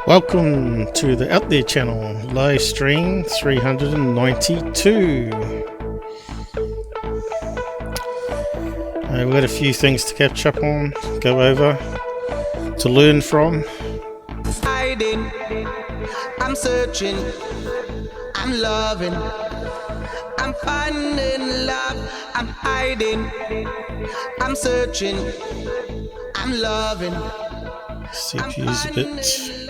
Welcome to the Out There channel, live stream 392. We've got a few things to catch up on, go over, to learn from. Hiding, I'm searching, I'm loving, I'm finding love, I'm hiding, I'm searching, I'm loving. CPU's a bit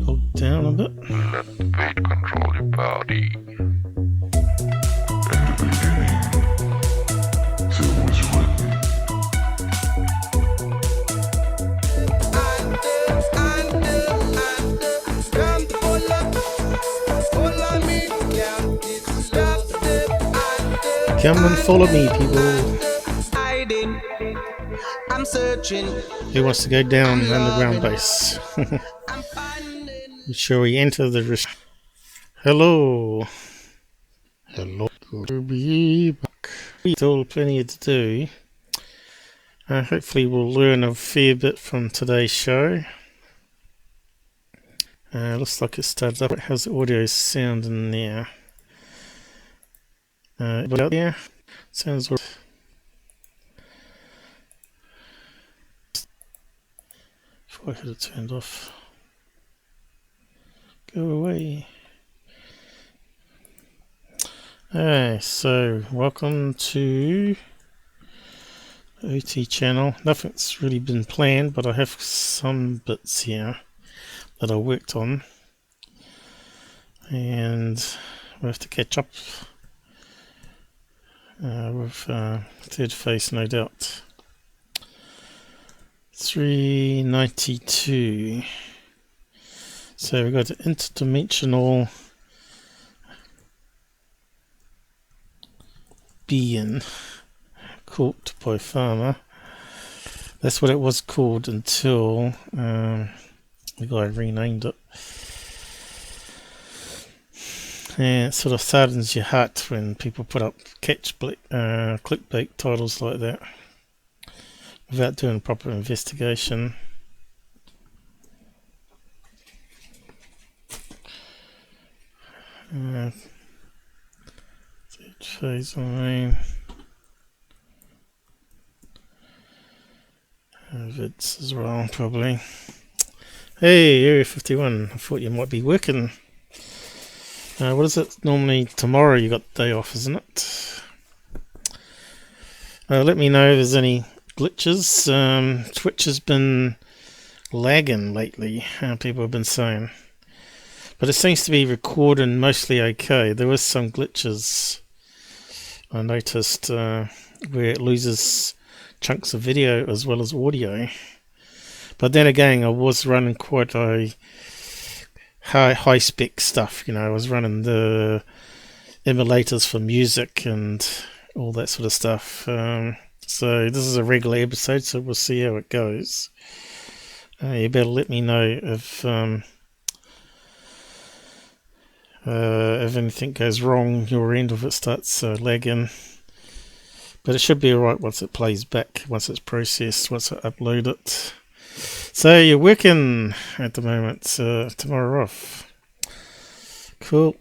hold down a bit. Let the weight control your body. Come and follow me, people. I'm searching. Who wants to go down underground base? Shall we enter the Hello. Hello. Good to be back. Still plenty to do. Hopefully we'll learn a fair bit from today's show. Looks like it started up. How's the audio sound in there? Out there? Sounds good. If I had it turned off. Go away. Alright, so welcome to the OT channel. Nothing's really been planned, but I have some bits here that I worked on. And we have to catch up with third face, no doubt. 392. So we've got an interdimensional being caught by Farmer. That's what it was called until the guy renamed it. And it sort of saddens your heart when people put up clickbait titles like that without doing proper investigation. Third phase online. Vids as well, probably. Hey, Area 51. I thought you might be working. What is it? Normally tomorrow you got the day off, isn't it? Let me know if there's any glitches. Twitch has been lagging lately, people have been saying. But it seems to be recording mostly okay. There was some glitches I noticed where it loses chunks of video as well as audio. But then again, I was running quite a high spec stuff, you know. I was running the emulators for music and all that sort of stuff. So this is a regular episode, so we'll see how it goes. You better let me know if anything goes wrong your end, if it starts lagging. But it should be alright once it plays back, once it's processed, once I upload it. So you're working at the moment, tomorrow off. Cool.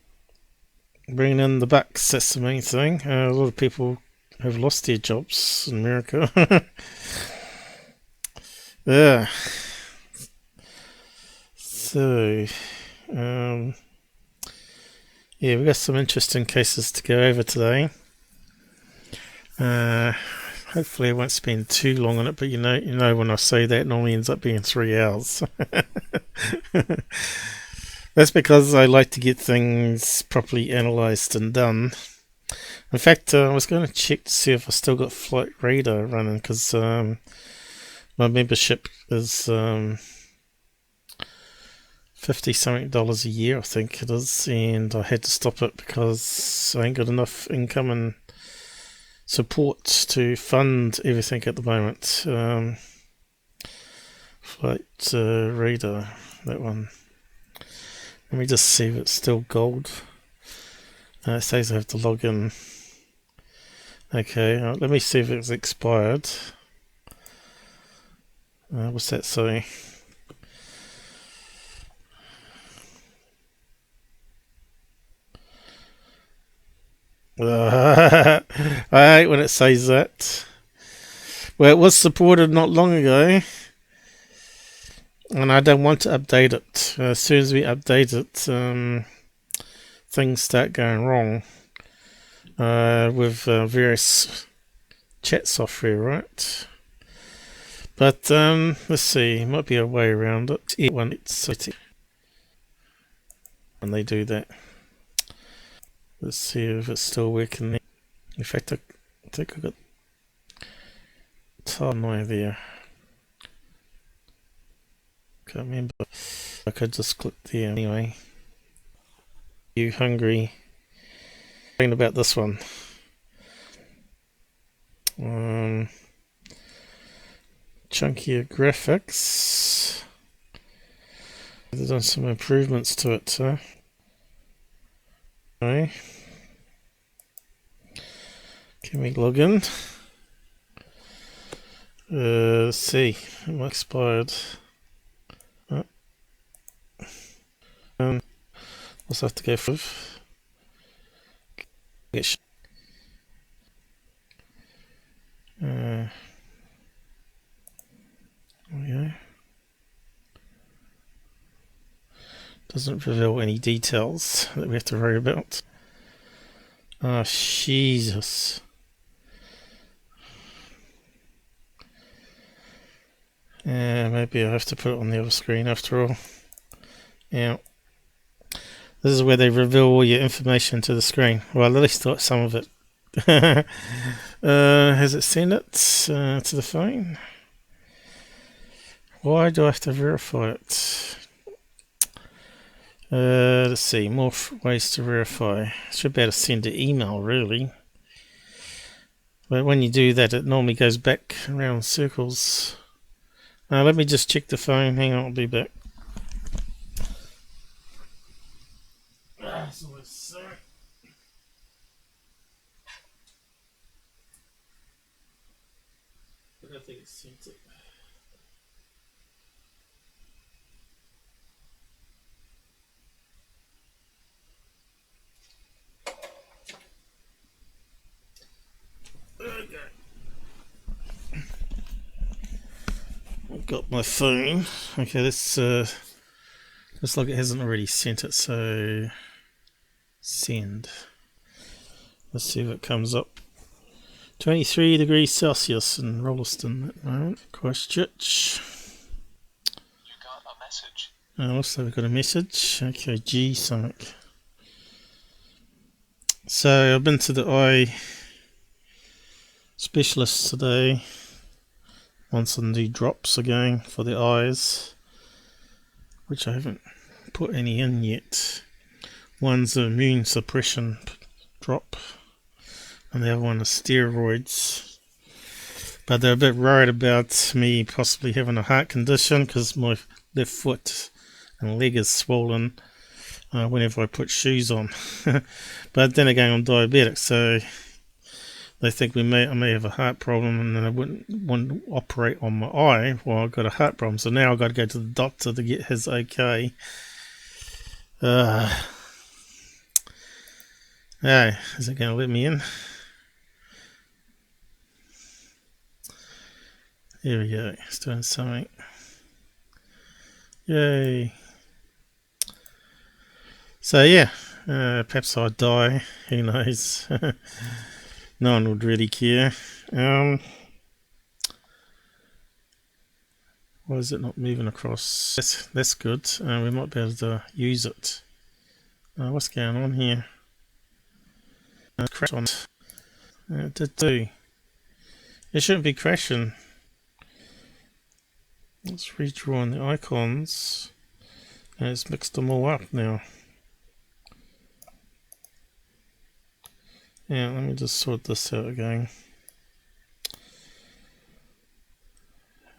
Bringing in the bucks, that's the main thing. A lot of people have lost their jobs in America. Yeah. So, yeah, we've got some interesting cases to go over today. Hopefully I won't spend too long on it, but you know when I say that, it normally ends up being 3 hours. That's because I like to get things properly analysed and done. In fact, I was going to check to see if I still got Flight Radar running, because my membership is $50-something a year, I think it is, and I had to stop it because I ain't got enough income and support to fund everything at the moment. Flight Radar, that one. Let me just see if it's still gold. It says I have to log in. Okay, let me see if it's expired. What's that say? I hate when it says that. Well, it was supported not long ago, and I don't want to update it. As soon as we update it, things start going wrong with various chat software, right? But let's see, might be a way around it. When they do that, let's see if it's still working. In fact, I think I got time there. Can't remember. I could just click there anyway. You hungry? Thinking about this one. Chunkier graphics. They've done some improvements to it, huh? Okay. Can we log in? Let's see. It expired. Also have to go through. There we go. Doesn't reveal any details that we have to worry about. Oh, Jesus. Maybe I have to put it on the other screen after all. Yeah. This is where they reveal all your information to the screen. Well, at least some of it. Has it sent it to the phone? Why do I have to verify it? Let's see, more ways to verify. Should be able to send an email, really. But when you do that, it normally goes back around circles. Let me just check the phone. Hang on, I'll be back. Sorry. I don't think it's sent it. Okay. I've got my phone. Okay, this looks like it hasn't already sent it, so send. Let's see if it comes up. 23 degrees Celsius in Rolleston at the moment. Christchurch. You got a message. Also we've got a message. Okay, G something. So I've been to the eye specialist today. Want some new drops again for the eyes, which I haven't put any in yet. One's an immune suppression drop, and the other one is steroids. But they're a bit worried about me possibly having a heart condition because my left foot and leg is swollen whenever I put shoes on. But then again, I'm diabetic, so they think I may have a heart problem, and then I wouldn't want to operate on my eye while I've got a heart problem. So now I've got to go to the doctor to get his okay. Hey, is it going to let me in? Here we go. It's doing something. Yay. So yeah, perhaps I'll die. Who knows? No one would really care. Why is it not moving across? That's good. We might be able to use it. What's going on here? Crash on. It did do. It shouldn't be crashing. It's redrawing the icons, and it's mixed them all up now. Yeah, let me just sort this out again.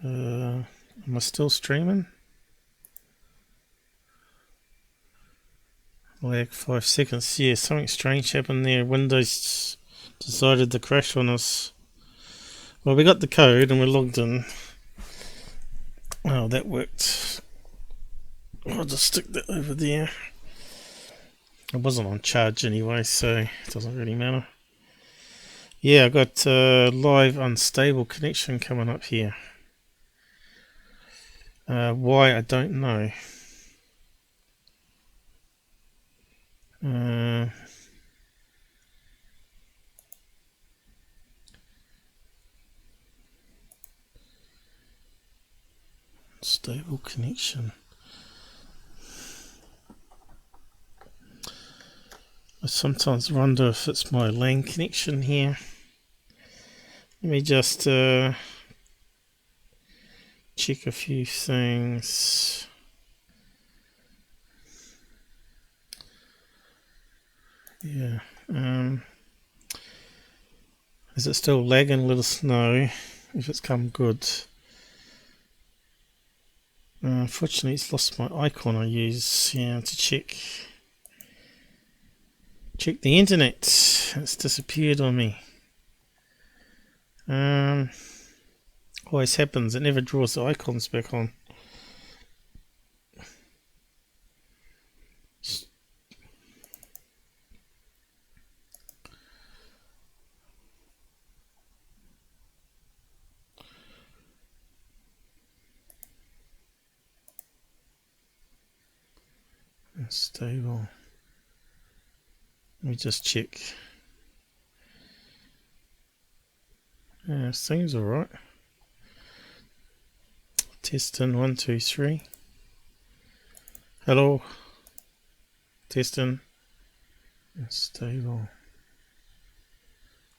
Am I still streaming? Lag 5 seconds. Yeah, something strange happened there. Windows decided to crash on us. Well, we got the code and we're logged in. Oh, that worked. I'll just stick that over there. It wasn't on charge anyway, so it doesn't really matter. Yeah, I got live unstable connection coming up here. Why, I don't know. Stable connection. I sometimes wonder if it's my LAN connection here. Let me just check a few things. Yeah. Is it still lagging? Let us know if it's come good. Unfortunately, it's lost my icon I use to check the internet. It's disappeared on me. Always happens. It never draws the icons back on. Stable. Let me just check. Yeah, seems alright. Testing 1, 2, 3. Hello. Testing. Stable.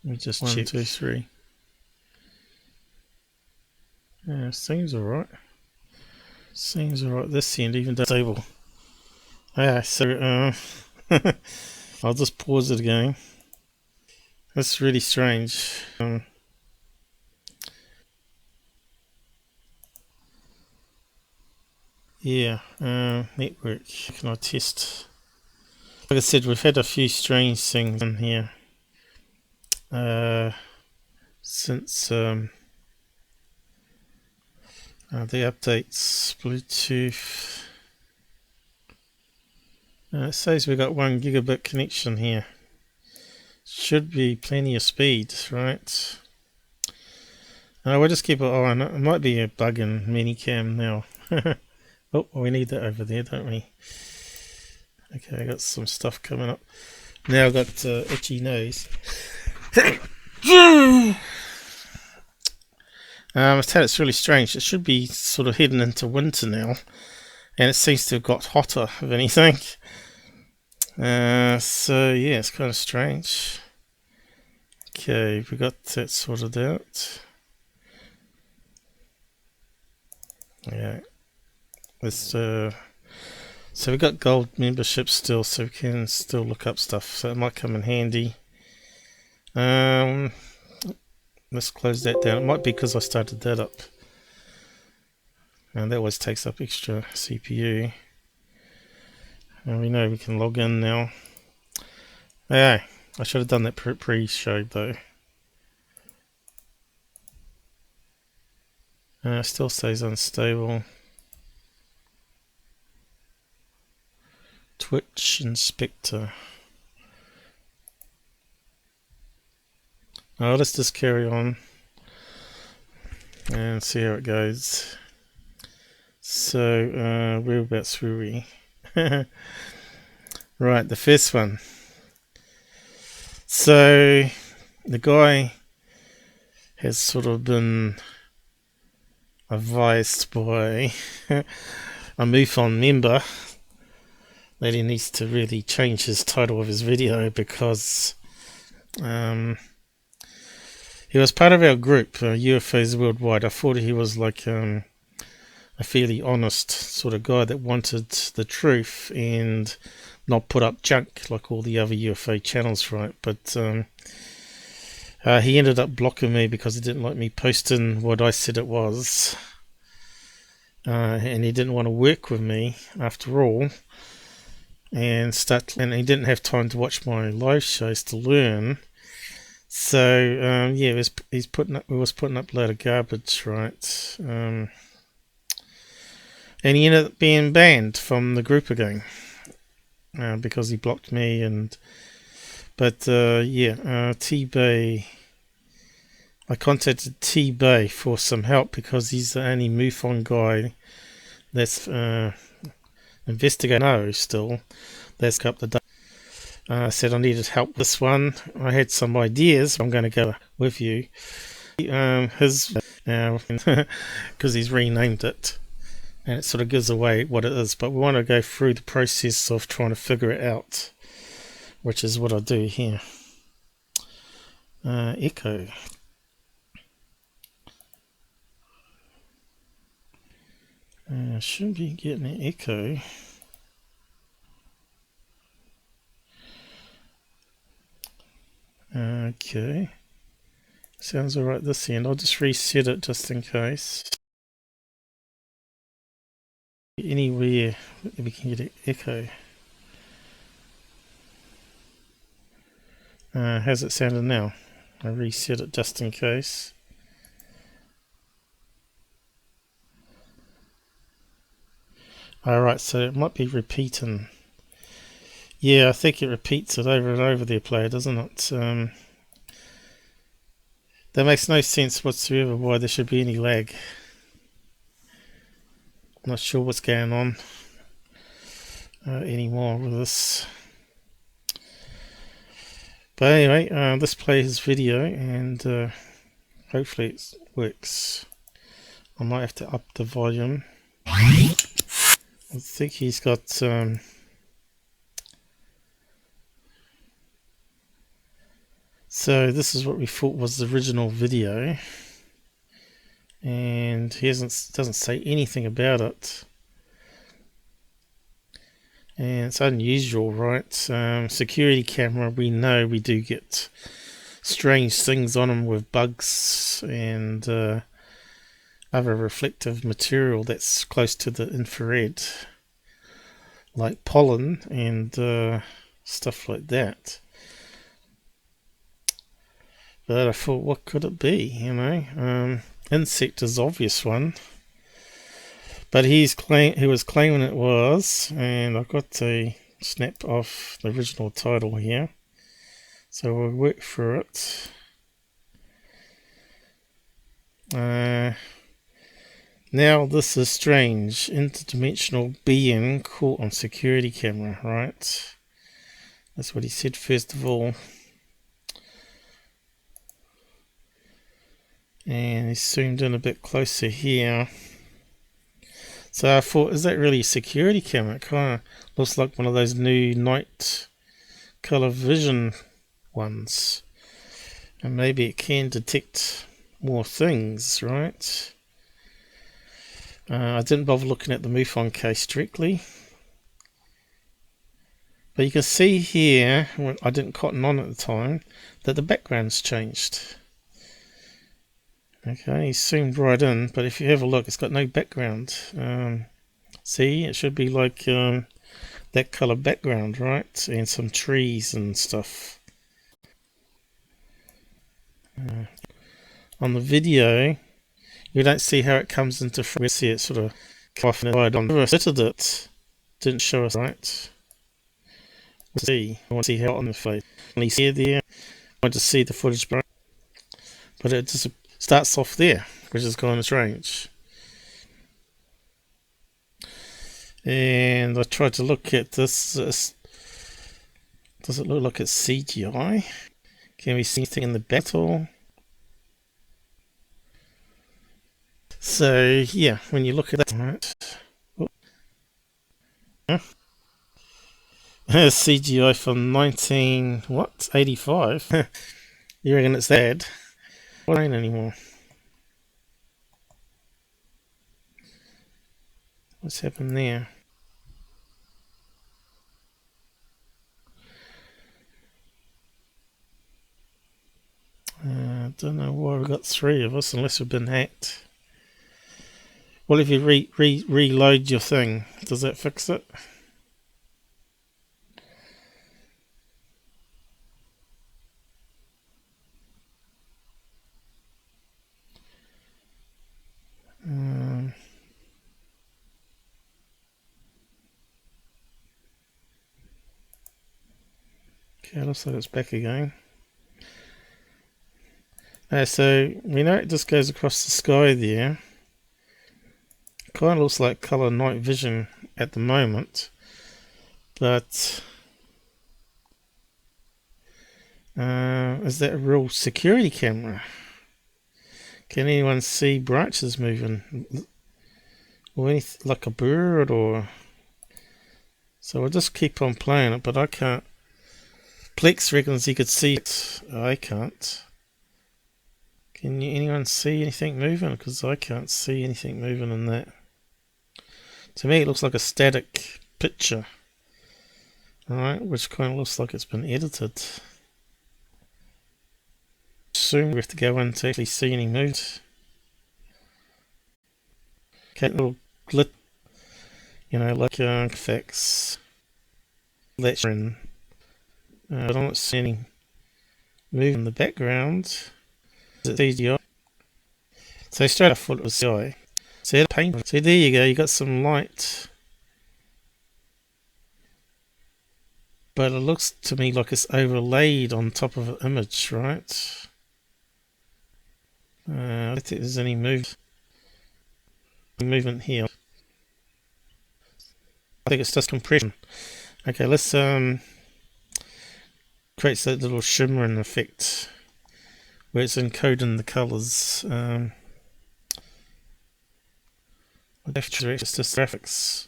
Let me just check. 1, 2, 3. Yeah, seems alright. Seems alright. This end even does stable. Yeah, so I'll just pause it again. That's really strange. Yeah, network. Can I test? Like I said, we've had a few strange things in here since the updates. Bluetooth. It says we've got 1 gigabit connection here. Should be plenty of speed, right? We'll just keep an eye on it. It might be a bug in Minicam now. Oh, we need that over there, don't we? Okay, I got some stuff coming up. Now I've got itchy nose. It's really strange. It should be sort of heading into winter now, and it seems to have got hotter, if anything. So yeah, it's kind of strange. Okay, we got that sorted out. Yeah. So we got gold membership still, so we can still look up stuff, so it might come in handy. Let's close that down. It might be because I started that up, and that always takes up extra CPU. And we know we can log in now. Yeah, I should have done that pre-show though. Still stays unstable. Twitch Inspector. Oh, let's just carry on and see how it goes. So, whereabouts were we? Right, the first one. So, the guy has sort of been advised by a MUFON member that he needs to really change his title of his video, because he was part of our group, UFOs Worldwide. I thought he was like a fairly honest sort of guy that wanted the truth and not put up junk like all the other UFO channels, right? But he ended up blocking me because he didn't like me posting what I said it was, and he didn't want to work with me after all, and he didn't have time to watch my live shows to learn. So yeah, we was putting up a load of garbage, right? and he ended up being banned from the group again because he blocked me. But T-Bay, I contacted T-Bay for some help because he's the only MUFON guy that's investigating now still. That's up the day. I said I needed help with this one. I had some ideas. I'm going to go with you. His because he's renamed it, and it sort of gives away what it is. But we want to go through the process of trying to figure it out, which is what I do here. Echo. Should be getting an echo. Okay. Sounds alright this end. I'll just reset it just in case. Anywhere we can get an echo. How's it sounding now? I reset it just in case. Alright, so it might be repeating. Yeah, I think it repeats it over and over there, player, doesn't it? That makes no sense whatsoever why there should be any lag. I'm not sure what's going on anymore with this. But anyway, let's play his video and hopefully it works. I might have to up the volume. I think he's got so this is what we thought was the original video, and he doesn't say anything about it, and it's unusual, right? Security camera, we know we do get strange things on them with bugs and other reflective material that's close to the infrared, like pollen and stuff like that. But I thought, what could it be? You know, insect is the obvious one, but he was claiming it was, and I've got a snap off the original title here, so we'll work through it. Now this is strange. Interdimensional being caught on security camera, right? That's what he said first of all. And he zoomed in a bit closer here. So I thought, is that really a security camera? It kind of looks like one of those new night color vision ones. And maybe it can detect more things, right? I didn't bother looking at the MUFON case directly. But you can see here, when I didn't cotton on at the time, that the background's changed. Okay, he's zoomed right in, but if you have a look, it's got no background. See, it should be like that color background, right? And some trees and stuff. On the video, you don't see how it comes into frame. We see it sort of come off and on. Whoever edited it didn't show us, right? I want to see how on the face. Only see it there. I want to see the footage, but it just starts off there, which is kind of strange. And I tried to look at this. Does it look like it's CGI? Can we see anything in the battle? So yeah, when you look at that, right? CGI from 85? You reckon it's that? What ain't anymore? What's happened there? I don't know why we've got three of us, unless we've been hacked. Well, if you reload your thing, does that fix it? Okay, looks like it's back again. So we know it just goes across the sky there. Kind of looks like colour night vision at the moment, but is that a real security camera? Can anyone see branches moving, or anything like a bird? Or so I'll just keep on playing it, but I can't. Plex reckons he could see it. I can't. Can anyone see anything moving? Because I can't see anything moving in that. To me, it looks like a static picture. Alright, which kind of looks like it's been edited. Soon we have to go in to actually see any moves. Okay, little glit, like effects. That's in. But I'm not seeing any move in the background. Is it CGI? So straight off, it was CGI. See, paint. See, there you go. You got some light, but it looks to me like it's overlaid on top of an image, right? I don't think there's any movement here. I think it's just compression. Okay, let's create that little shimmering effect where it's encoding the colours. It's just graphics.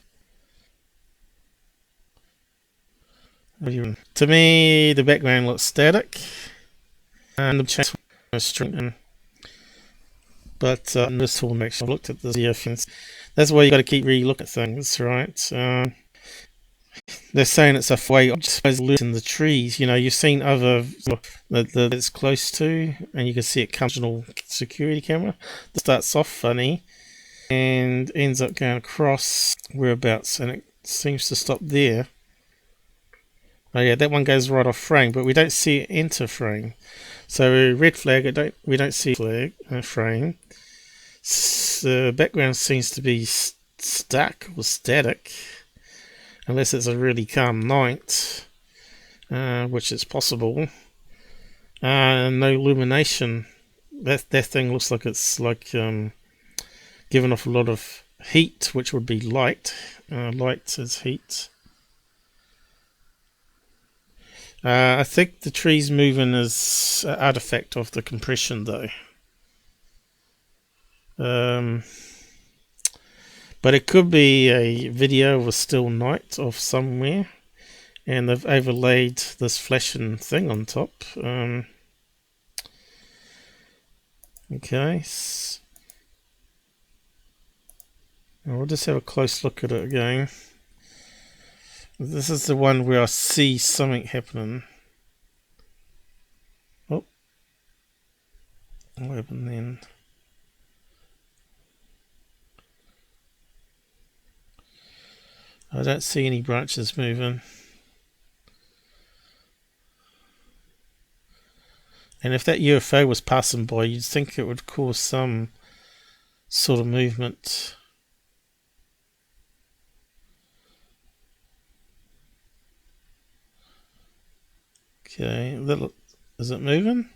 To me, the background looks static, and the change is string. But this tool makes sure I looked at the UFOs. That's why you got to keep re-looking at things, right? They're saying it's a way of just in the trees. You've seen other that it's close to, and you can see it comes from a security camera. It starts off funny and ends up going across whereabouts, and it seems to stop there. Oh yeah, that one goes right off frame, but we don't see it enter frame. So red flag, we don't see flag frame. The background seems to be stuck or static, unless it's a really calm night, which is possible. No illumination. That thing looks like it's giving off a lot of heat, which would be light. Light is heat. I think the trees moving is an artifact of the compression, though. But it could be a video of a still night of somewhere, and they've overlaid this flashing thing on top. Okay. We'll just have a close look at it again. This is the one where I see something happening. Oh. What happened then? I don't see any branches moving. And if that UFO was passing by, you'd think it would cause some sort of movement. Okay, is it moving?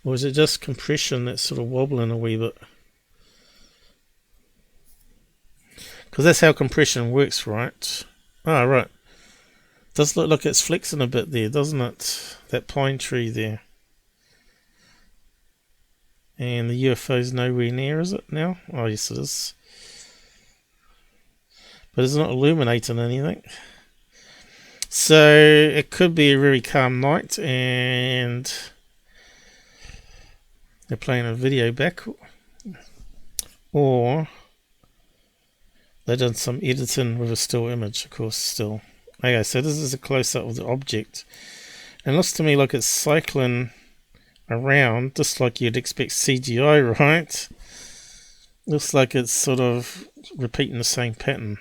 Or is it just compression that's sort of wobbling a wee bit? Because that's how compression works, right? Oh, right. Does look like it's flexing a bit there, doesn't it? That pine tree there. And the UFO's nowhere near, is it now? Oh, yes it is. But it's not illuminating anything. So it could be a very calm night, and they're playing a video back, or they've done some editing with a still image, of course, still. Okay, so this is a close-up of the object, and it looks to me like it's cycling around, just like you'd expect CGI, right? Looks like it's sort of repeating the same pattern.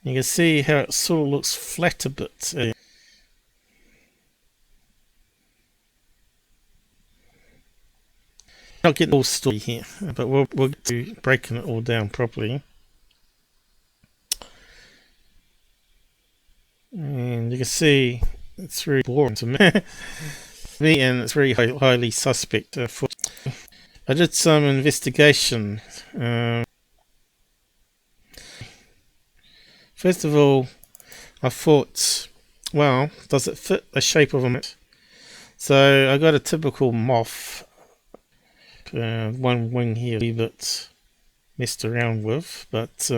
You can see how it sort of looks flat a bit. not getting the whole story here, but we'll get to breaking it all down properly. And you can see it's very boring to me, and it's very highly suspect. I did some investigation. First of all, I thought, well, does it fit the shape of a moth? So I got a typical moth, one wing here, a wee bit messed around with, but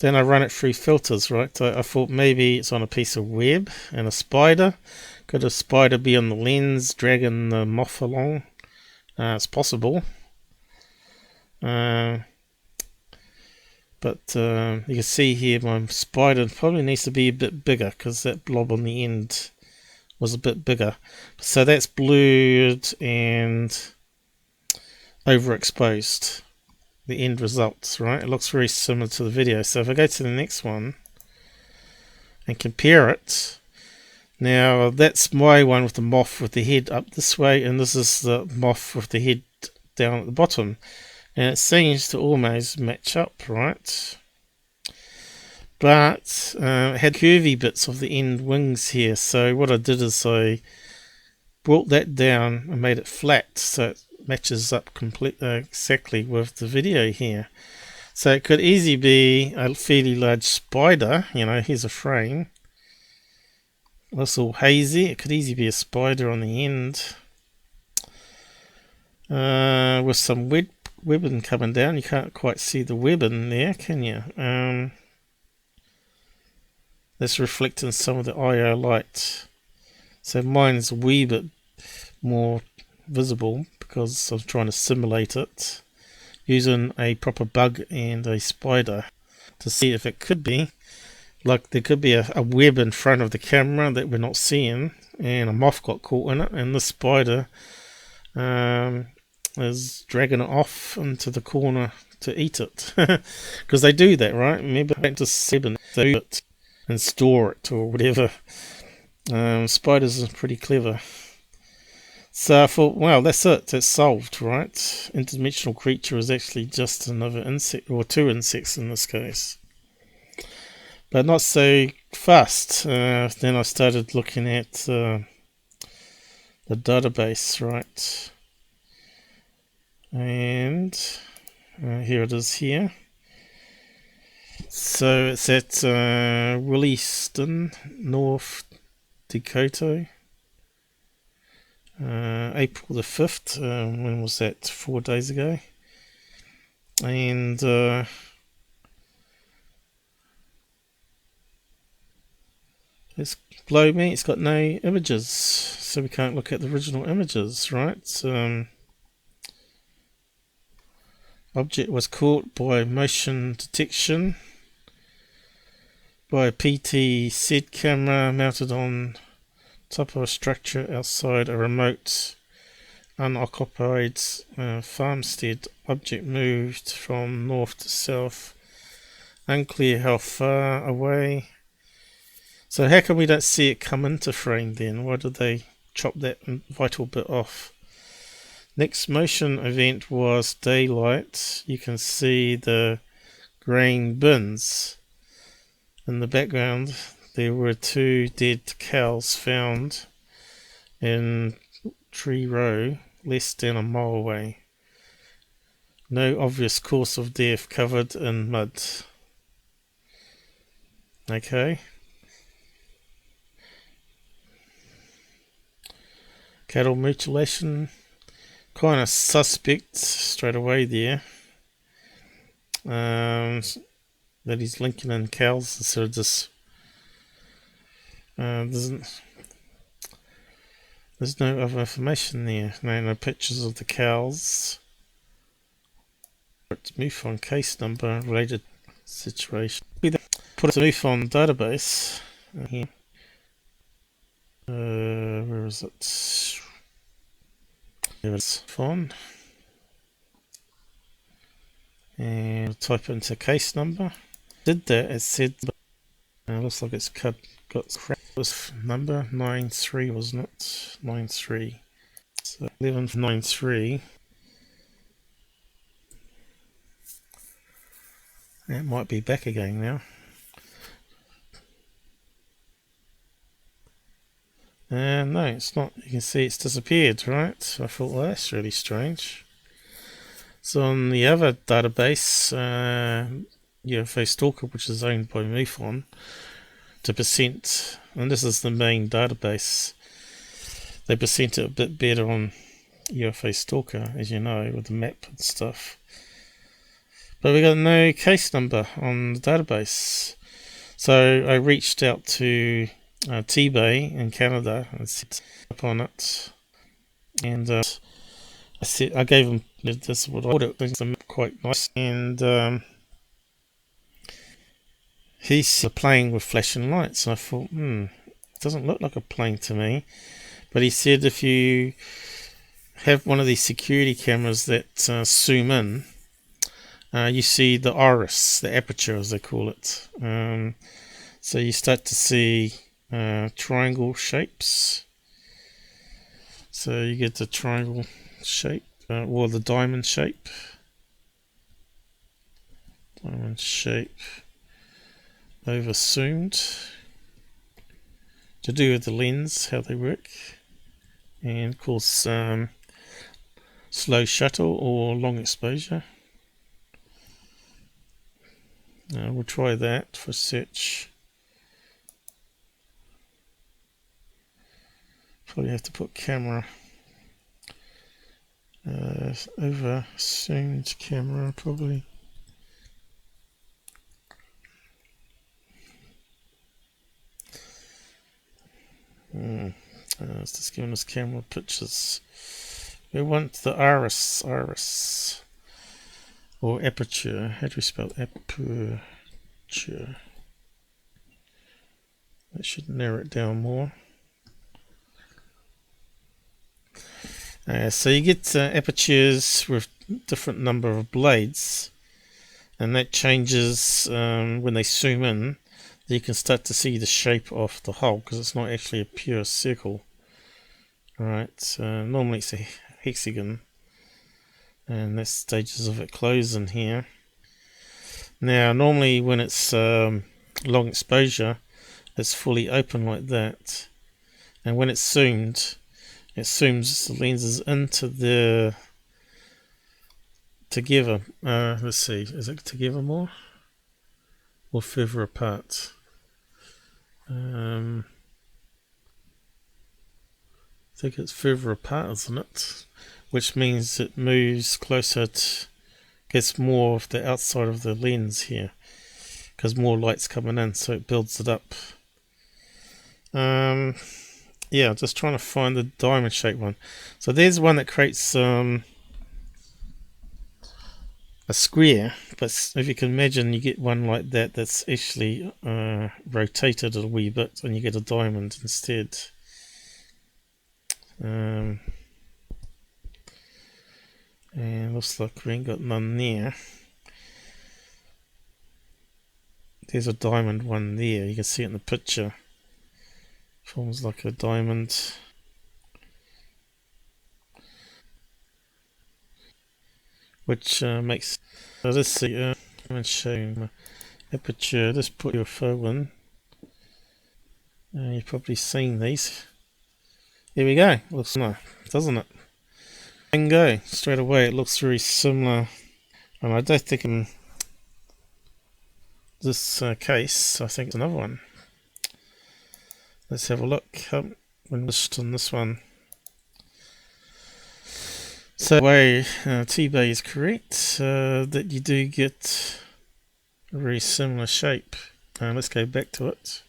then I run it through filters, right? I thought maybe it's on a piece of web and a spider. Could a spider be on the lens dragging the moth along? It's possible. But you can see here my spider probably needs to be a bit bigger because that blob on the end was a bit bigger. So that's blurred and overexposed. The end results, right? It looks very similar to the video. So if I go to the next one and compare it, now that's my one with the moth with the head up this way, and this is the moth with the head down at the bottom, and it seems to almost match up, right? But it had curvy bits of the end wings here, so what I did is I brought that down and made it flat so it matches up exactly with the video here. So it could easily be a fairly large spider. You know, here's a frame. That's all hazy. It could easily be a spider on the end with some webbing coming down. You can't quite see the webbing there, can you? That's reflecting some of the IO light. So mine's a wee bit more visible because I was trying to simulate it using a proper bug and a spider to see if it could be, like there could be a web in front of the camera that we're not seeing and a moth got caught in it, and the spider is dragging it off into the corner to eat it. Because they do that, right? Remember, they just do it and store it or whatever. Spiders are pretty clever. So I thought, well, that's it. It's solved, right? Interdimensional creature is actually just another insect, or two insects in this case. But not so fast. Then I started looking at the database, right? And here it is here. So it's at Williston, North Dakota. April the 5th, when was that? 4 days ago. And it's below me, it's got no images, so we can't look at the original images, right? Object was caught by motion detection by a PTZ camera mounted on top of a structure outside a remote unoccupied farmstead. Object moved from north to south. Unclear how far away. So how come we don't see it come into frame then? Why did they chop that vital bit off? Next motion event was daylight. You can see the grain bins in the background. There were 2 dead cows found in Tree Row, less than a mile away. No obvious cause of death, covered in mud. Okay. Cattle mutilation. Kind of suspect straight away there. That he's linking in cows instead of just... there's no other information there. No pictures of the cows. MUFON case number, related situation. We then put a MUFON database here. Where is it? There it's MUFON. And type into case number. Did that, it said, looks like it's got crap. This number 93, wasn't it? 93. So 1193. It might be back again now. No, it's not. You can see it's disappeared, right? So I thought, well, that's really strange. So on the other database, UFO Stalker, which is owned by MUFON, to percent, and this is the main database, they percent it a bit better on UFO Stalker, as you know, with the map and stuff. But we got no case number on the database. So I reached out to T-Bay in Canada and set up on it. And I gave him this, what I thought it was quite nice. And he's playing with flashing lights. And I thought, it doesn't look like a plane to me. But he said if you have one of these security cameras that zoom in, you see the iris, the aperture as they call it. So you start to see triangle shapes. So you get the triangle shape, or the diamond shape. Diamond shape over zoomed. To do with the lens, how they work. And of course, slow shutter or long exposure. We'll try that for search. Probably have to put camera over zoomed camera probably. It's just giving us camera pictures. We want the iris or aperture. How do we spell aperture? That should narrow it down more. So you get apertures with different number of blades, and that changes when they zoom in. You can start to see the shape of the hole because it's not actually a pure circle. Alright, normally it's a hexagon, and there's stages of it closing here. Now normally when it's long exposure, it's fully open like that, and when it's zoomed, it zooms the lenses into the together. Let's see, is it together more or further apart? I think it's further apart, isn't it? Which means it moves closer to, gets more of the outside of the lens here, because more light's coming in, so it builds it up. Yeah, just trying to find the diamond shaped one. So there's one that creates a square, but if you can imagine, you get one like that that's actually rotated a wee bit, and you get a diamond instead. And looks like we ain't got none there. There's a diamond one there, you can see it in the picture. Forms like a diamond. Which makes, so let's see, I'm showing aperture. Let's put your UFO in. You've probably seen these. Here we go. Looks nice, doesn't it? And go straight away. It looks very similar. And I don't think in this case, I think it's another one. Let's have a look. When listed on this one. So the way T-Bay is correct, that you do get a very similar shape. Let's go back to it.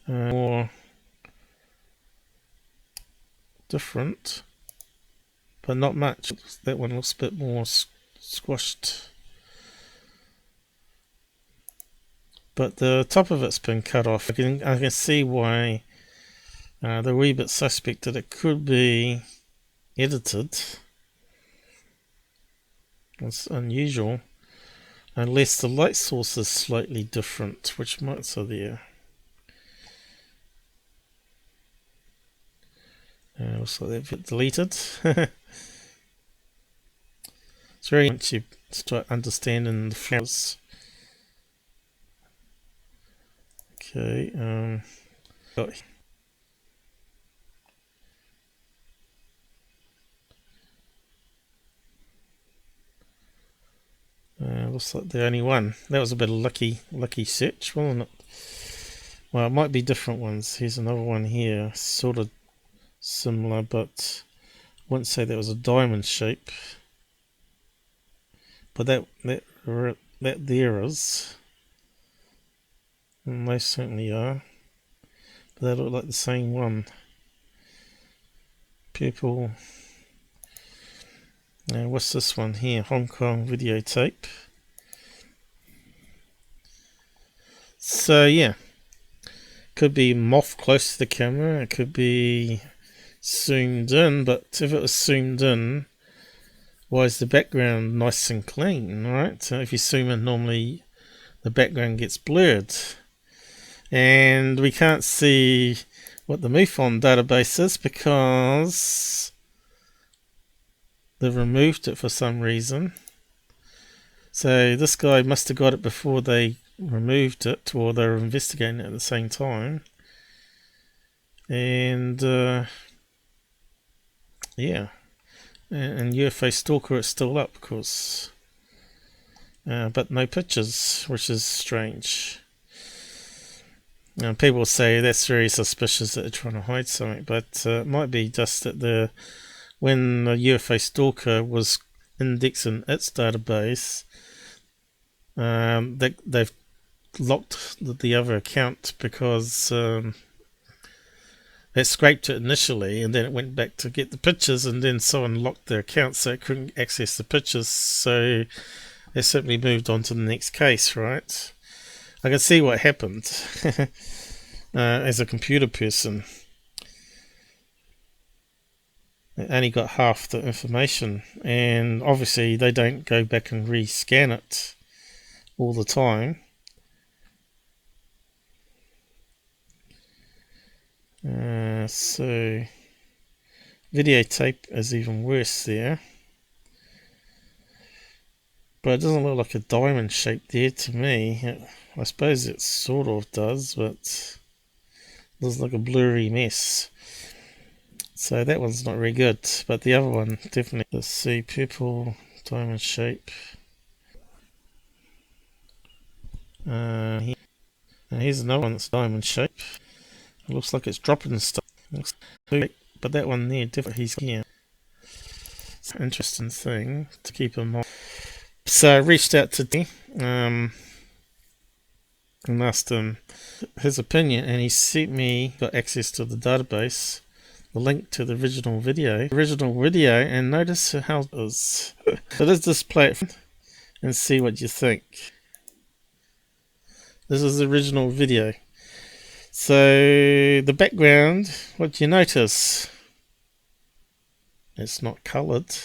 More different, but not much. That one looks a bit more squashed. But the top of it's been cut off. I can see why they're a wee bit suspect that it could be edited. It's unusual, unless the light source is slightly different, which might be there. Looks like they've been deleted. It's very once you start understanding the flowers. Okay, looks like the only one. That was a bit of lucky search, wasn't it? Well, it might be different ones. Here's another one here, sort of similar, but I wouldn't say that was a diamond shape. But that there is. And they certainly are. But they look like the same one. Purple. Now, what's this one here? Hong Kong videotape. So, yeah. Could be Moth close to the camera. It could be zoomed in. But if it was zoomed in, why is the background nice and clean, right? So if you zoom in, normally the background gets blurred. And we can't see what the MUFON database is because they've removed it for some reason. So this guy must have got it before they removed it, or they were investigating it at the same time. And yeah, and UFO Stalker is still up, of course, but no pictures, which is strange. People say that's very suspicious that they're trying to hide something, but it might be just that when the UFO Stalker was indexing its database, they've locked the other account because they scraped it initially and then it went back to get the pictures, and then someone locked their account so it couldn't access the pictures, so they simply moved on to the next case, right? I can see what happened as a computer person. They only got half the information, and obviously they don't go back and re-scan it all the time. So videotape is even worse there, but it doesn't look like a diamond shape there to me. I suppose it sort of does, but it looks like a blurry mess. So that one's not very good, but the other one definitely. Let's see, purple diamond shape. Here's another one that's diamond shape. It looks like it's dropping stuff. But that one there, definitely he's here. It's an interesting thing to keep in mind. So I reached out to D and asked him his opinion, and he sent me, got access to the database, the link to the original video, and notice how it is. So let's just play it and see what you think. This is the original video. So the background, what do you notice? It's not coloured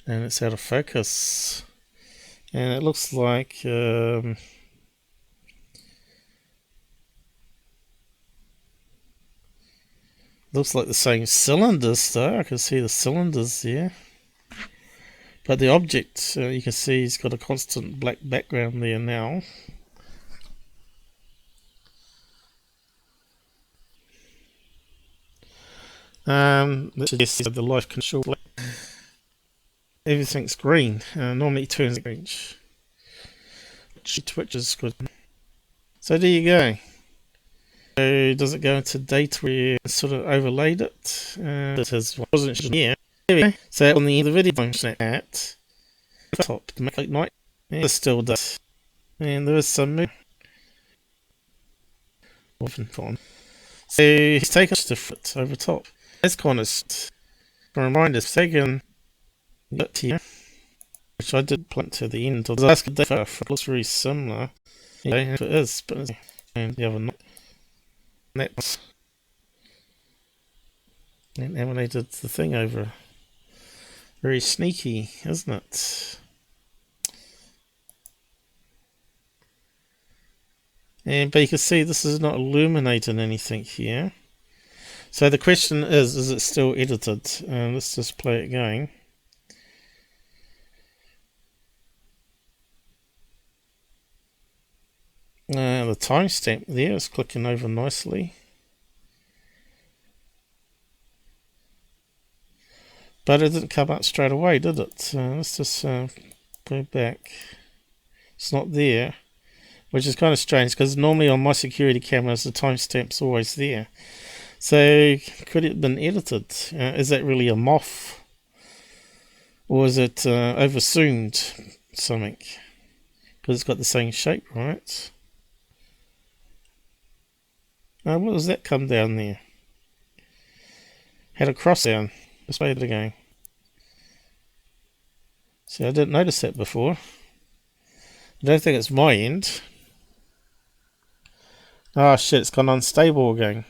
and it's out of focus, and it looks like looks like the same cylinders though. I can see the cylinders there, but the object you can see it's got a constant black background there now. Let's just the life control. Everything's green. Normally it turns orange. Twitch is good. So there you go. So does it go into data where you sort of overlaid it? It wasn't here. So on the video function at top to make it night, it still does. And there is some MUFON. So he's taken a foot over top. That's kind of a reminder, taken it here, which I did plant to the end. I was asking if it looks very similar. Yeah, if it is, but and the other not. That emanated the thing over. Very sneaky, isn't it? But you can see this is not illuminating anything here. So the question is it still edited? Let's just play it going. The timestamp there is clicking over nicely. But it didn't come up straight away, did it? Let's just go back. It's not there, which is kind of strange because normally on my security cameras the timestamp's always there. So could it have been edited? Is that really a Moth? Or is it overzoomed something? Because it's got the same shape, right? What does that come down there? Had a cross down. Let's play it again. See, I didn't notice that before. I don't think it's my end. Oh shit, it's gone unstable again.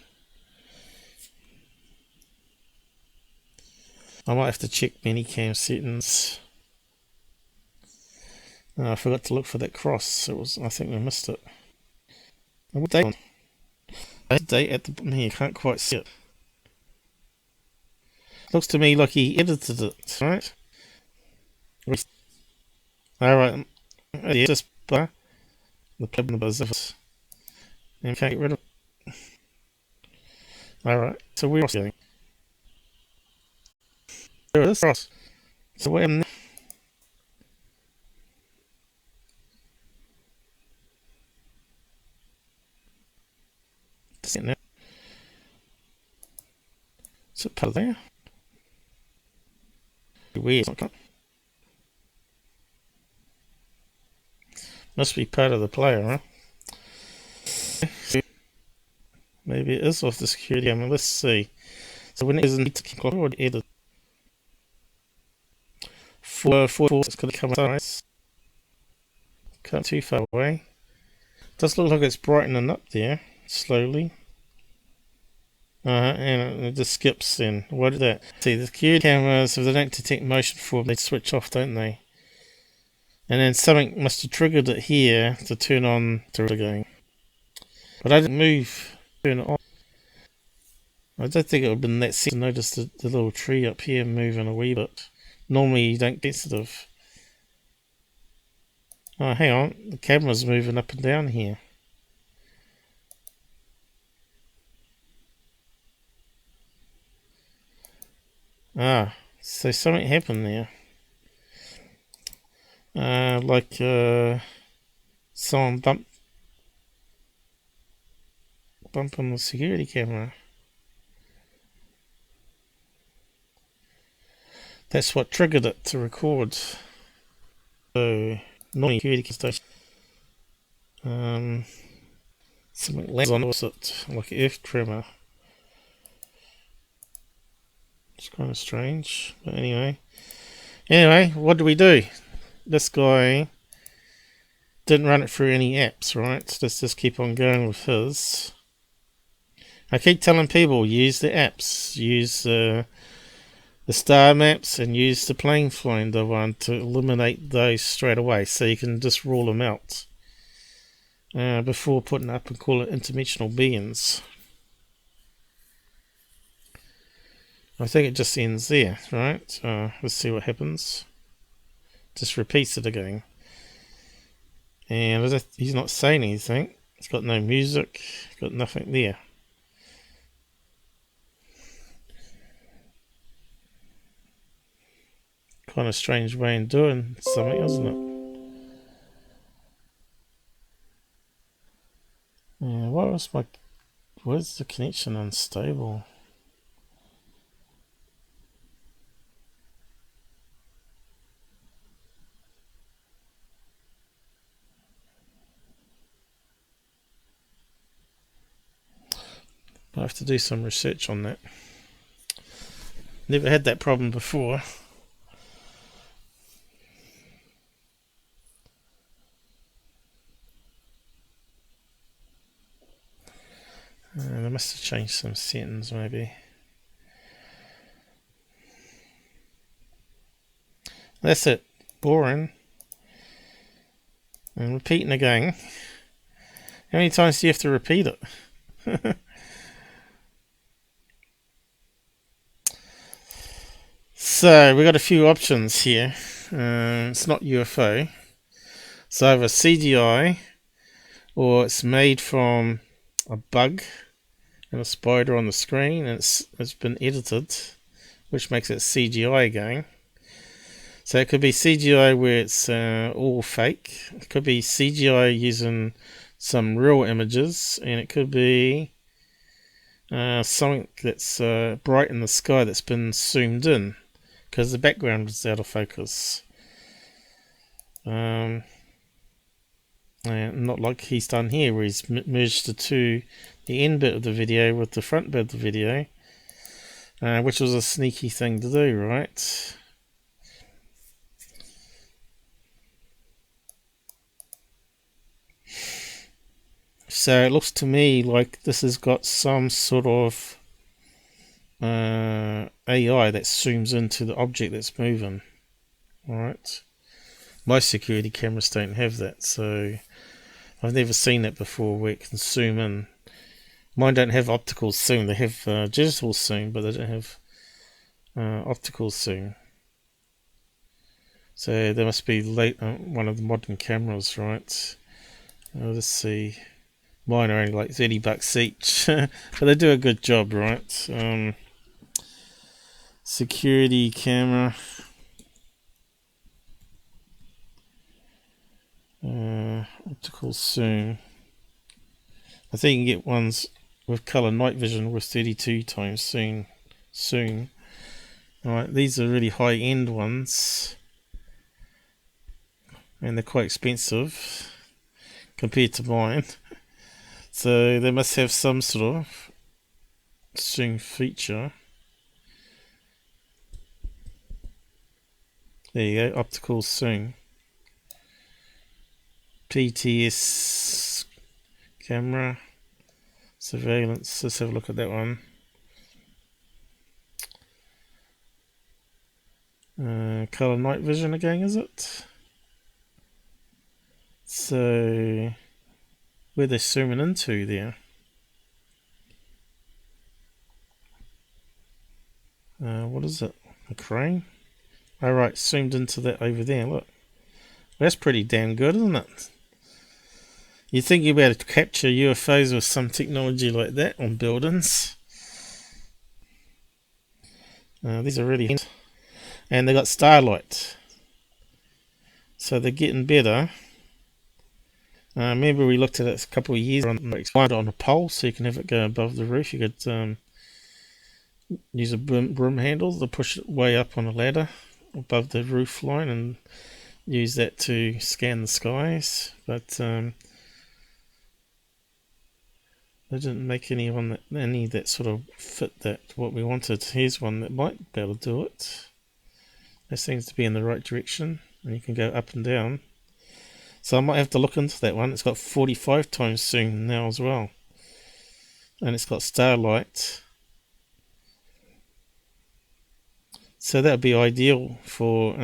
I might have to check minicam settings. I forgot to look for that cross. I think we missed it. What date? Date at the bottom here, can't quite see it. Looks to me like he edited it, right? Alright, yeah, just the pleb and the buzzers. And can't get rid of it. Alright, so we're going. There it is. Cross. So what happened? Is it part of there? Weird. Must be part of the player, huh? Maybe it is off the security camera. Let's see. So when it isn't to kick off or edit. 4, it's going to come out. Can't too far away. Does look like it's brightening up there slowly. And it just skips then. What is that? See, the security cameras, if they don't detect motion form, they switch off, don't they? And then something must have triggered it here to turn on the again. But I didn't move, turn it on. I don't think it would have been that sensitive to notice the little tree up here moving a wee bit. Normally you don't get sensitive. Oh, hang on, the camera's moving up and down here. So something happened there. Someone bumping the security camera. That's what triggered it to record. So normally security station. Something lands on it like an earth tremor. It's kind of strange, but anyway, what do we do? This guy didn't run it through any apps, right? Let's just keep on going with his. I keep telling people, use the apps, use the star maps, and use the plane finder one to eliminate those straight away, so you can just rule them out before putting up and call it interdimensional beings. I think it just ends there, right? Let's see what happens. Just repeats it again. And he's not saying anything. It's got no music. It's got nothing there. Kind of strange way of doing something, isn't it? Yeah, where's the connection unstable? I have to do some research on that. Never had that problem before. They must have changed some settings maybe. That's it. Boring. And repeating again. How many times do you have to repeat it? So we got a few options here. It's not UFO. It's either CGI or it's made from a bug and a spider on the screen, and it's been edited, which makes it CGI again. So it could be CGI where it's all fake. It could be CGI using some real images, and it could be something that's bright in the sky that's been zoomed in because the background is out of focus. Not like he's done here, where he's merged the end bit of the video with the front bit of the video, which was a sneaky thing to do, right? So it looks to me like this has got some sort of AI that zooms into the object that's moving. Alright. Most security cameras don't have that, so I've never seen that before where it can zoom in. Mine don't have optical zoom, they have digital zoom, but they don't have optical zoom. So they must be one of the modern cameras, right? Let's see. Mine are only like $30 each, but they do a good job, right? Security camera. Optical zoom. I think you can get ones with color night vision with 32 times zoom. Alright, these are really high end ones, and they're quite expensive compared to mine. So they must have some sort of zoom feature. There you go, optical zoom. PTS camera surveillance. Let's have a look at that one. Color night vision again, is it? So where they're zooming into there? What is it? A crane? Alright, zoomed into that over there. Look, that's pretty damn good, isn't it? You'd think you'd be able to capture UFOs with some technology like that on buildings. These are really... And they got starlight. So they're getting better. Remember we looked at it a couple of years on a pole, so you can have it go above the roof. You could use a broom handle to push it way up on a ladder above the roof line and use that to scan the skies. But they didn't make any that sort of fit what we wanted. Here's one that might be able to do it. That seems to be in the right direction, and you can go up and down. So I might have to look into that one. It's got 45 times zoom now as well, and it's got starlight. So that would be ideal for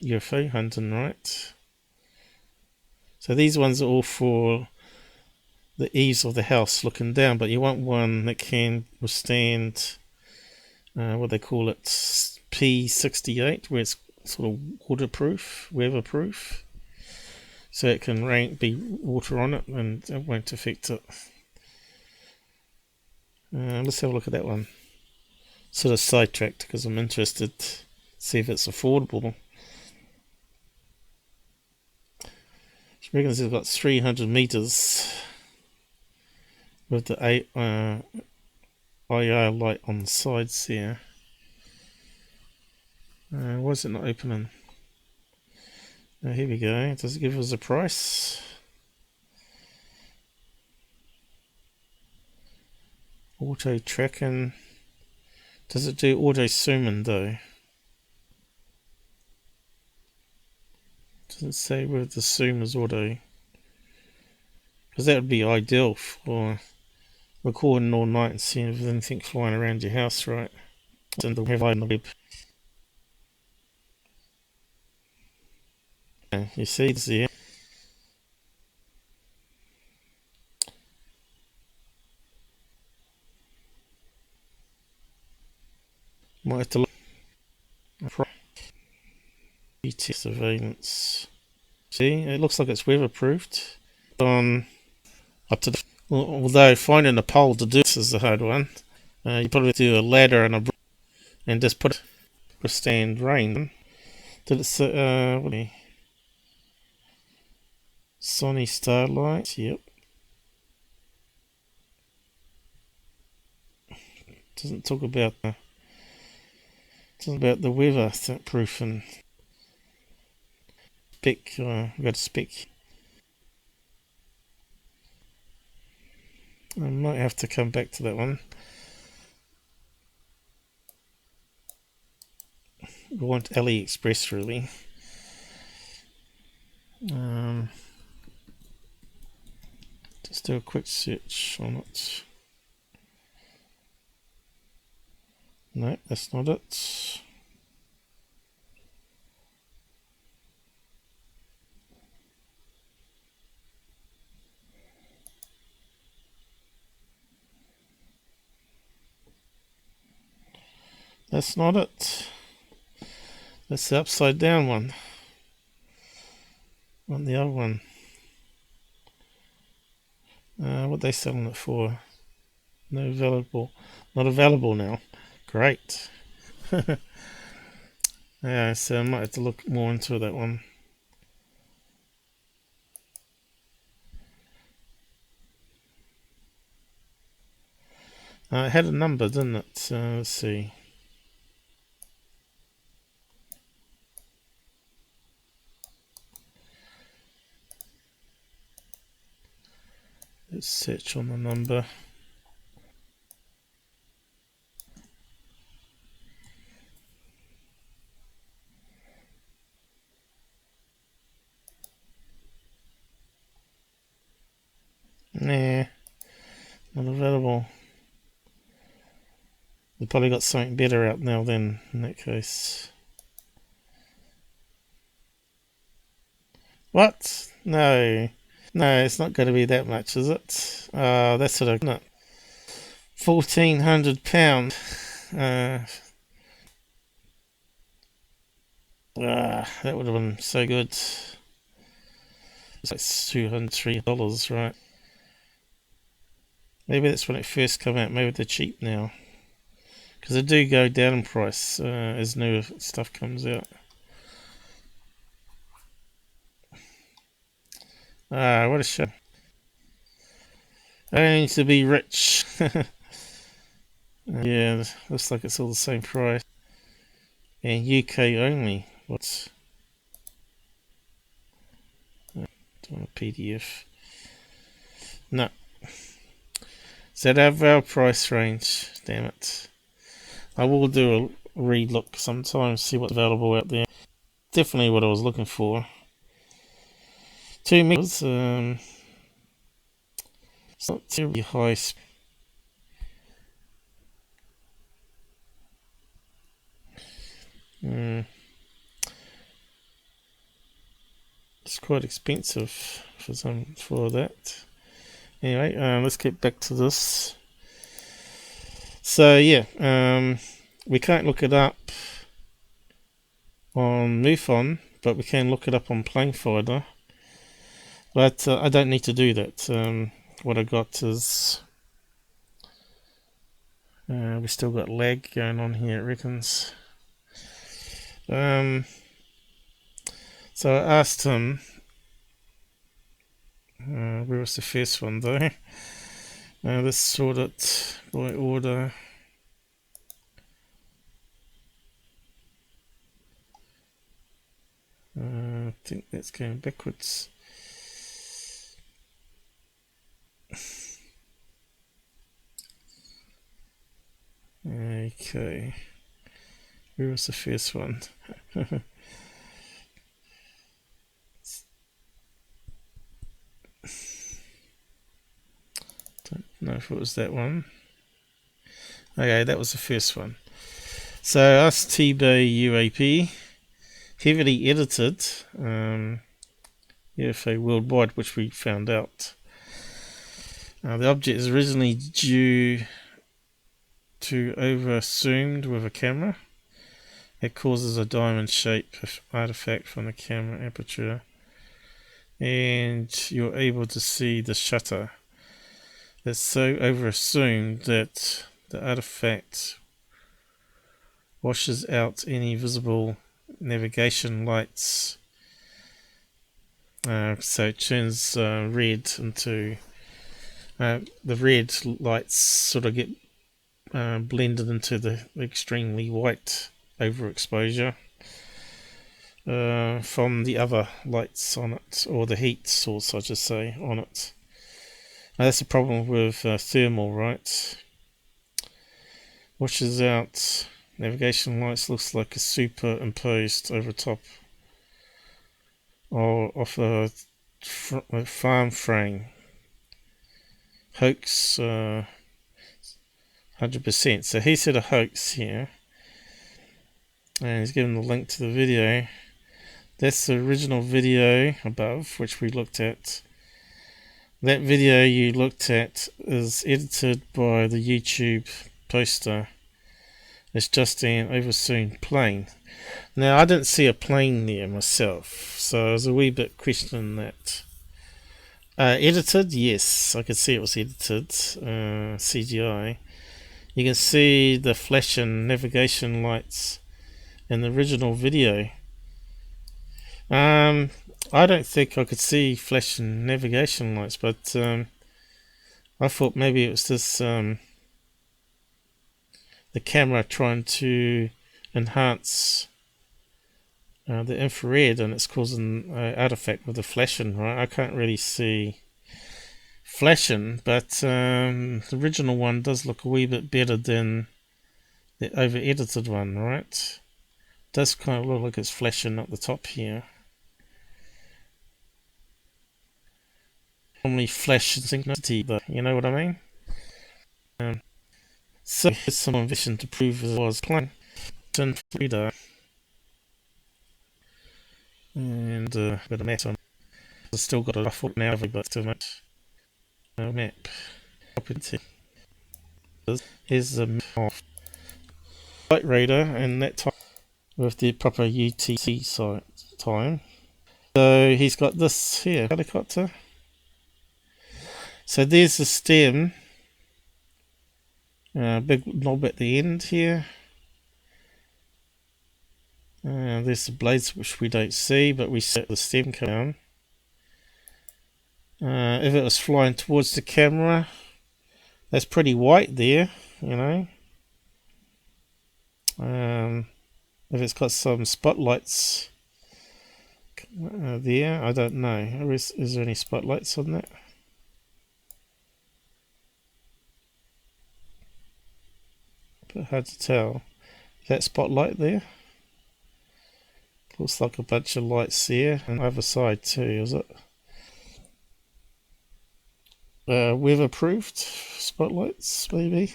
UFO hunting, right? So these ones are all for the eaves of the house looking down, but you want one that can withstand what they call it, P68, where it's sort of waterproof, weatherproof, so it can be water on it and it won't affect it. Let's have a look at that one. Sort of sidetracked because I'm interested to see if it's affordable. She reckons it's got 300 meters with the IR light on the sides here. Why is it not opening? Here we go. Does it give us a price? Auto tracking. Does it do auto zooming though? Does it say whether the zoom is auto? Because that would be ideal for recording all night and seeing if there's anything flying around your house, right? And the web. You see it's here. Might have to look. GT surveillance. See, it looks like it's weatherproofed. On up to the, although finding a pole to do this is the hard one. You probably do a ladder and just put it withstand rain. Did it say what are Sunny starlight? Yep. Doesn't talk about the weather proofing. Spec. We've got a spec. I might have to come back to that one. We want AliExpress really. Just do a quick search on it. No, that's not it. That's not it. That's the upside down one. Want the other one. What they selling it for? No available. Not available now. Great. Yeah, so I might have to look more into that one. It had a number, didn't it? Let's see. Let's search on the number. Nah, not available. They probably got something better out now then, in that case. What? No. No, it's not going to be that much, is it? That's what I... £1,400. That would have been so good. It's like $203, right? Maybe that's when it first came out. Maybe they're cheap now. Because they do go down in price as new stuff comes out. What a shame. I don't need to be rich. Yeah, looks like it's all the same price. And UK only. What? Do want a PDF? No. Is that out of our price range? Damn it. I will do a re-look sometime, see what's available out there. Definitely what I was looking for. 2 meters, it's not terribly high. It's quite expensive for that. Anyway, let's get back to this. So yeah, we can't look it up on MUFON, but we can look it up on Planefinder. But I don't need to do that. What I got is we still got lag going on here, it reckons. So I asked him, where was the first one though? Let's sort it by order. I think that's going backwards. Okay, where was the first one? Don't know if it was that one. Okay, that was the first one. So us T-Bay UAP, heavily edited UFO worldwide, which we found out. The object is originally due to over zoomed with a camera, It causes a diamond shape artifact from the camera aperture, and you're able to see the shutter. It's so over-assumed that the artifact washes out any visible navigation lights, so it turns red into the red lights sort of get blended into the extremely white overexposure from the other lights on it, or the heat source I should say on it. Now, that's the problem with thermal, right? Washes out navigation lights, looks like a superimposed over top of a farm frame. Hoax, 100%. So he said a hoax here, and he's given the link to the video. That's the original video above, which we looked at. That video you looked at is edited by the YouTube poster. It's just an overseen plane. Now, I didn't see a plane there myself, so I was a wee bit questioning that. Edited? Yes, I could see it was edited. CGI. You can see the flashing navigation lights in the original video. I don't think I could see flashing navigation lights, but I thought maybe it was this the camera trying to enhance the infrared, and it's causing an artifact with the flashing, right? I can't really see flashing, but the original one does look a wee bit better than the over-edited one, right? It does kind of look like it's flashing at the top here. Normally flash synchronicity, but you know what I mean? So here's some vision to prove it was plane. Reader. And a bit of map on. I've still got a rough one now, but still much. Map. Property. Here's the map of Light Radar and that time with the proper UTC site time. So he's got this here, helicopter. So there's the stem, big knob at the end here. There's the blades, which we don't see, but we see the stem come down. If it was flying towards the camera, that's pretty white there, you know. If it's got some spotlights there, I don't know. Is there any spotlights on that? But hard to tell. That spotlight there looks like a bunch of lights there, and the other side too, is it? Weather approved spotlights, maybe.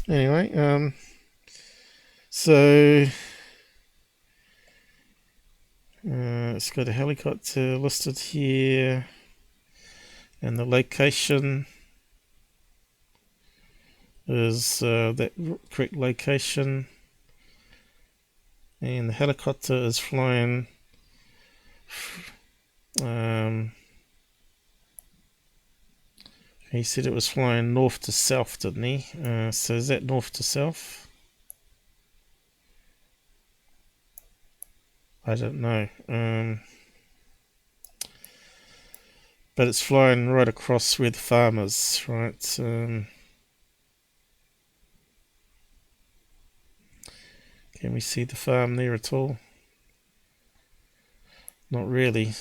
Anyway, so it's got a helicopter listed here, and the location is that correct location, and the helicopter is flying he said it was flying north to south, didn't he? So is that north to south? I don't know, but it's flying right across where the farm is, right? Can we see the farm there at all? Not really.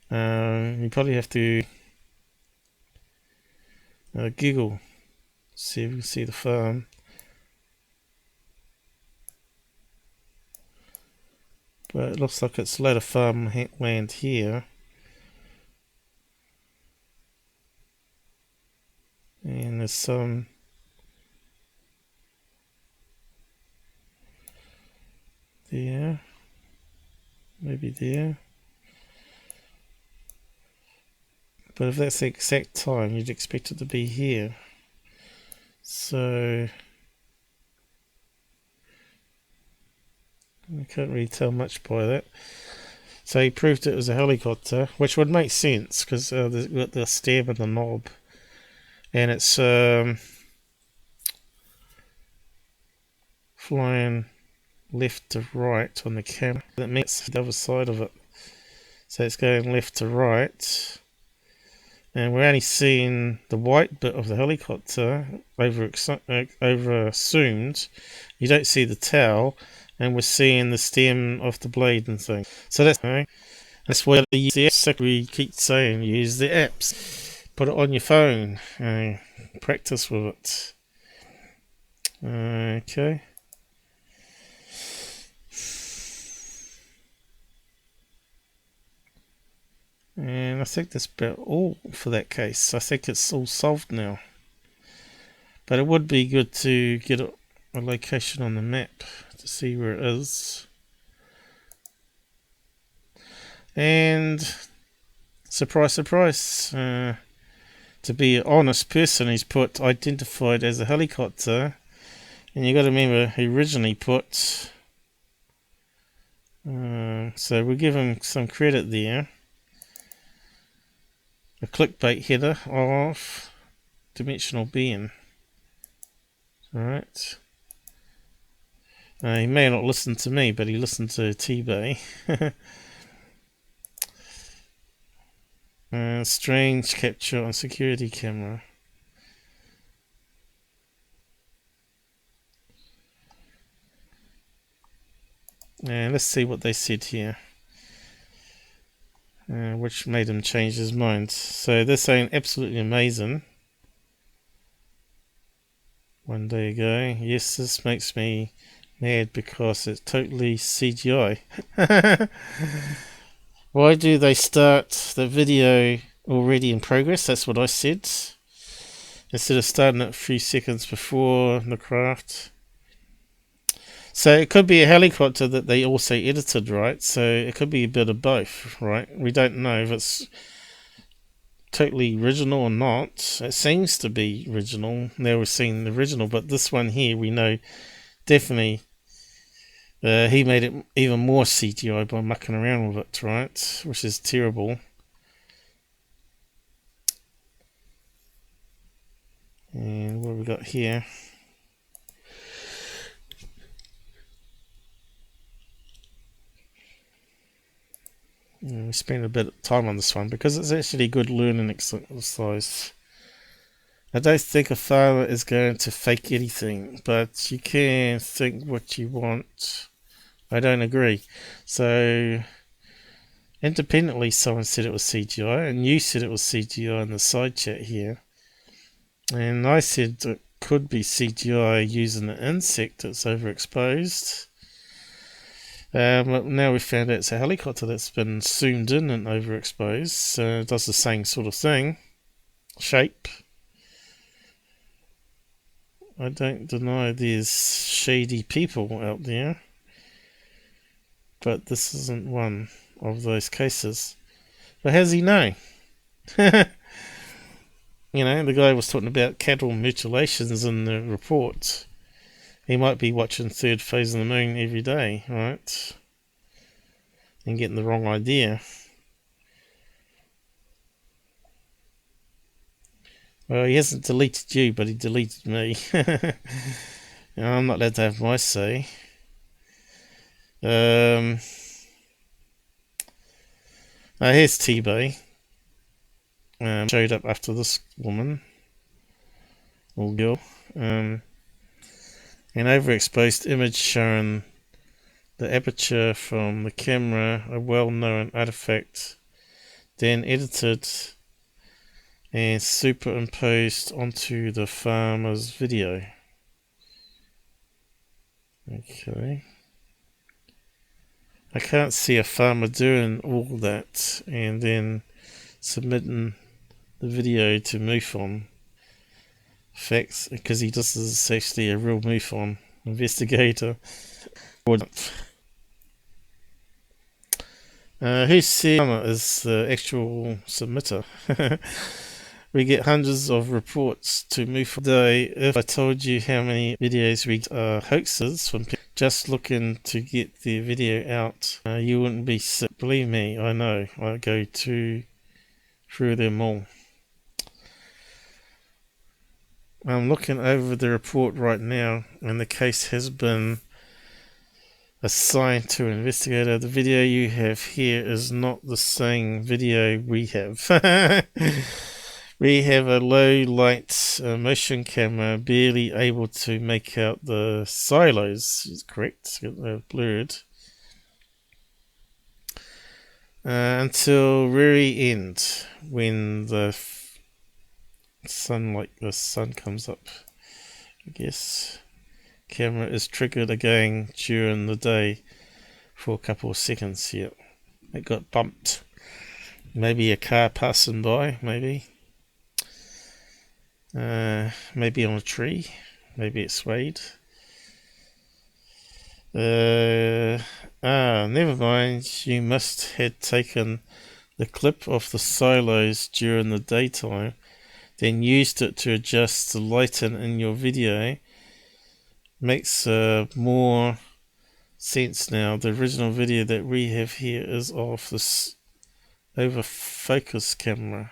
You probably have to Google, see if you can see the farm. But it looks like it's a lot of farm land here. And there's some there, maybe there. But if that's the exact time, you'd expect it to be here. So I can't really tell much by that. So he proved it was a helicopter, which would make sense because they've got the stem and the knob, and it's flying left to right on the camera. That means the other side of it. So it's going left to right, and we're only seeing the white bit of the helicopter over zoomed. You don't see the tail, and we're seeing the stem of the blade and things. So that's why they use the apps. We keep saying use the apps. Put it on your phone. Practice with it. Okay. And I think that's about all for that case. I think it's all solved now. But it would be good to get a location on the map to see where it is. And surprise, surprise, to be an honest person, he's put identified as a helicopter. And you got to remember, he originally put, so we'll give him some credit there. A clickbait header of dimensional being. Alright. He may not listen to me, but he listened to T-Bay. Strange capture on security camera. And let's see what they said here. Which made him change his mind. So they're saying absolutely amazing. One day ago, yes, this makes me mad because it's totally CGI. Why do they start the video already in progress? That's what I said. Instead of starting it a few seconds before the craft. So it could be a helicopter that they also edited, right? So it could be a bit of both, right? We don't know if it's totally original or not. It seems to be original. Now we're seeing the original, but this one here, we know definitely he made it even more CGI by mucking around with it, right? Which is terrible. And what have we got here? We spent a bit of time on this one because it's actually a good learning exercise. I don't think a farmer is going to fake anything, but you can think what you want. I don't agree. So, independently, someone said it was CGI, and you said it was CGI in the side chat here. And I said it could be CGI using an insect that's overexposed. Now we found out it's a helicopter that's been zoomed in and overexposed. It does the same sort of thing. Shape. I don't deny there's shady people out there. But this isn't one of those cases. But how does he know? You know, the guy was talking about cattle mutilations in the report. He might be watching Third Phase of the Moon every day, right? And getting the wrong idea. Well, he hasn't deleted you, but he deleted me. I'm not allowed to have my say. Here's T-Bay. Showed up after this woman. Or girl. An overexposed image showing the aperture from the camera, a well-known artifact, then edited and superimposed onto the farmer's video. Okay. I can't see a farmer doing all that and then submitting the video to MUFON. Facts, because he just is actually a real MUFON investigator. Who said is the actual submitter? We get hundreds of reports to MUFON a day. If I told you how many videos we get are hoaxes from people just looking to get their video out, you wouldn't be sick. Believe me, I know. I go through them all. I'm looking over the report right now, and the case has been assigned to an investigator. The video you have here is not the same video we have. We have a low light motion camera, barely able to make out the silos. Is correct? They're blurred. Until very end, when the sun comes up, I guess. Camera is triggered again during the day for a couple of seconds here. It got bumped. Maybe a car passing by, maybe. Maybe on a tree. Maybe it swayed. Never mind. You must have taken the clip of the silos during the daytime, then used it to adjust the lighting in your video. Makes more sense now. The original video that we have here is of this over focus camera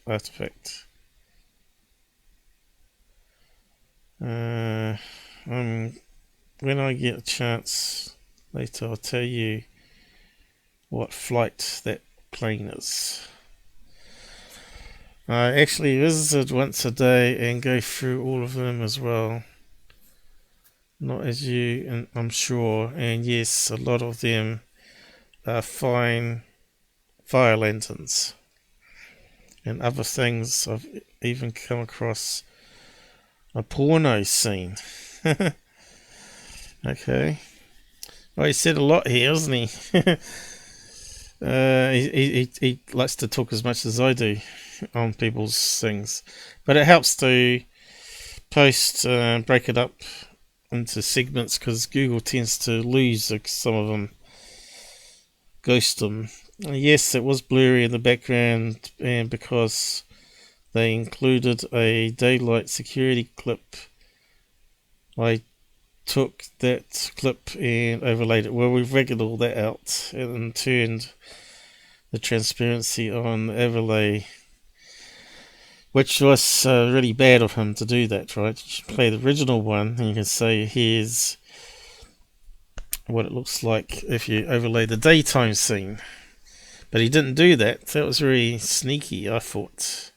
artifact. When I get a chance later, I'll tell you what flight that plane is. I actually visited once a day and go through all of them as well. Not as you, and I'm sure, and yes, a lot of them are fine fire lanterns and other things. I've even come across a porno scene. Okay. Well, he said a lot here, hasn't he? He likes to talk as much as I do on people's things, but it helps to post, break it up into segments, because Google tends to lose some of them, ghost them. Yes, it was blurry in the background, and because they included a daylight security clip, I took that clip and overlaid it. Well, we've reguled all that out and turned the transparency on the overlay, which was really bad of him to do that, right? You should play the original one and you can say, here's what it looks like if you overlay the daytime scene. But he didn't do that. That was very sneaky, I thought.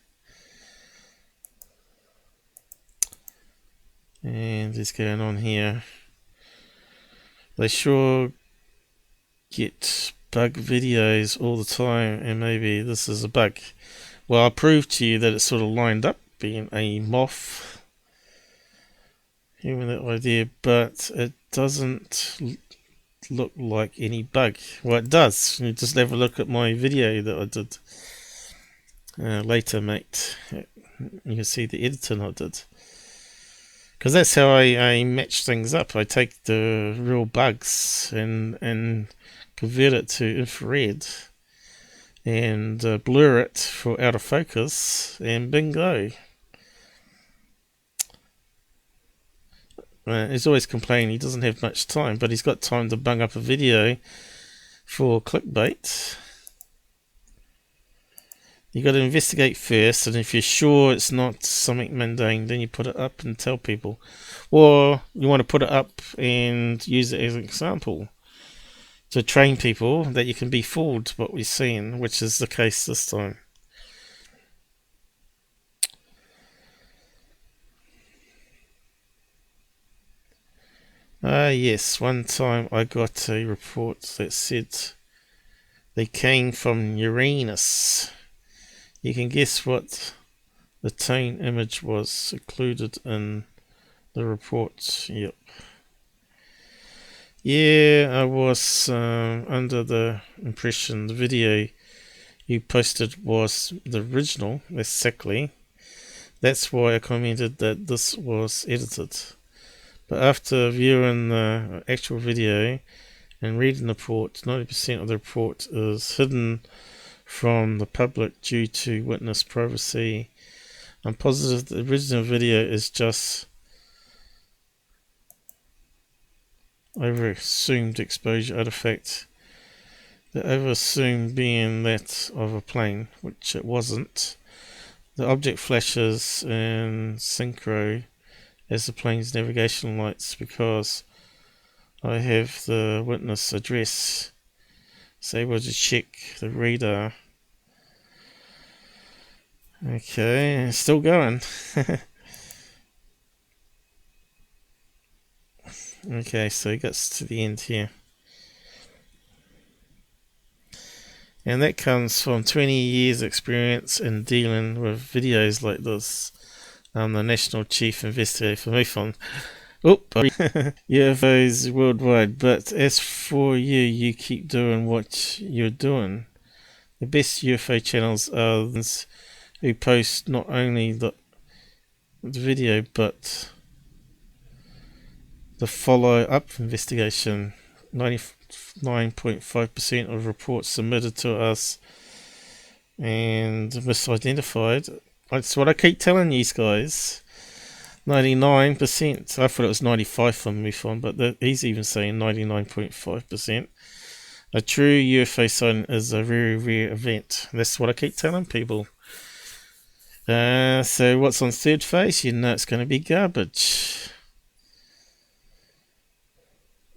And what's going on here? They sure get bug videos all the time, and maybe this is a bug. Well, I'll prove to you that it's sort of lined up being a moth. Even that idea, but it doesn't look like any bug. Well, it does. You just have a look at my video that I did later, mate. You can see the editing I did. Because that's how I match things up. I take the real bugs and convert it to infrared and blur it for out of focus, and bingo. He's always complaining he doesn't have much time, but he's got time to bung up a video for clickbait. You got to investigate first, and if you're sure it's not something mundane, then you put it up and tell people. Or you want to put it up and use it as an example to train people that you can be fooled what we're seeing, which is the case this time. Yes, one time I got a report that said they came from Uranus. You can guess what the tone image was included in the report. Yep. Yeah, I was under the impression the video you posted was the original, exactly. That's why I commented that this was edited. But after viewing the actual video and reading the report, 90% of the report is hidden from the public due to witness privacy. I'm positive the original video is just over assumed exposure artifact. The over assumed being that of a plane, which it wasn't. The object flashes in synchro as the plane's navigational lights because I have the witness address, so able to check the radar. Okay, still going. Okay, so it gets to the end here. And that comes from 20 years experience in dealing with videos like this. I'm the National Chief Investigator for MUFON. UFOs worldwide, but as for you, you keep doing what you're doing. The best UFO channels are those who post not only the video, but the follow-up investigation. 99.5% of reports submitted to us and misidentified. That's what I keep telling you guys. 99%. I thought it was 95 from MUFON, but he's even saying 99.5%. A true UFO sighting is a very rare event. That's what I keep telling people. So what's on third phase? You know it's going to be garbage.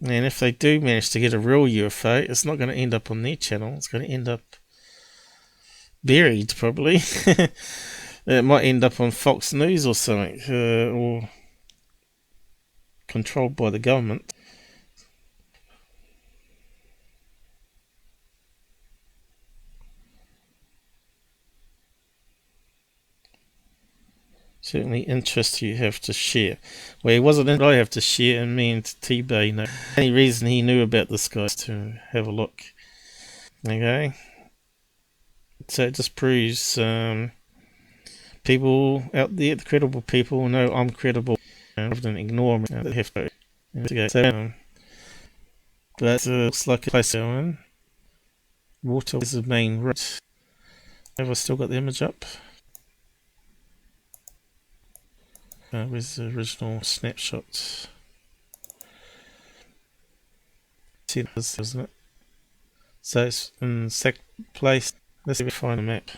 And if they do manage to get a real UFO, it's not going to end up on their channel. It's going to end up buried, probably. It might end up on Fox News or something, or controlled by the government. Certainly interest you have to share. Well, it wasn't I have to share, and me and T-Bay know. Any reason he knew about this guy is to have a look. Okay. So it just proves people out there, the credible people, know I'm credible and rather than ignore me. They have to investigate. But looks like a place going. Water is the main road. Have I still got the image up? Where's the original snapshot? See, this isn't it? So it's in second place. Let's see if we find a map.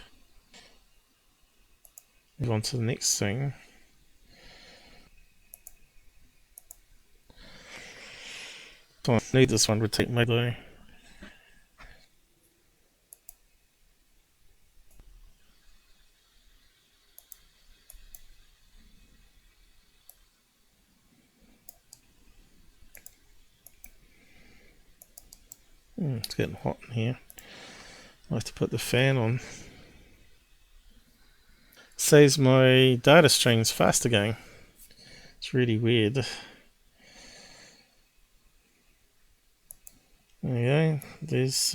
Move on to the next thing. I need this one to take my day. It's getting hot in here. I have to put the fan on. Says my data stream's fast again. It's really weird. Okay, there's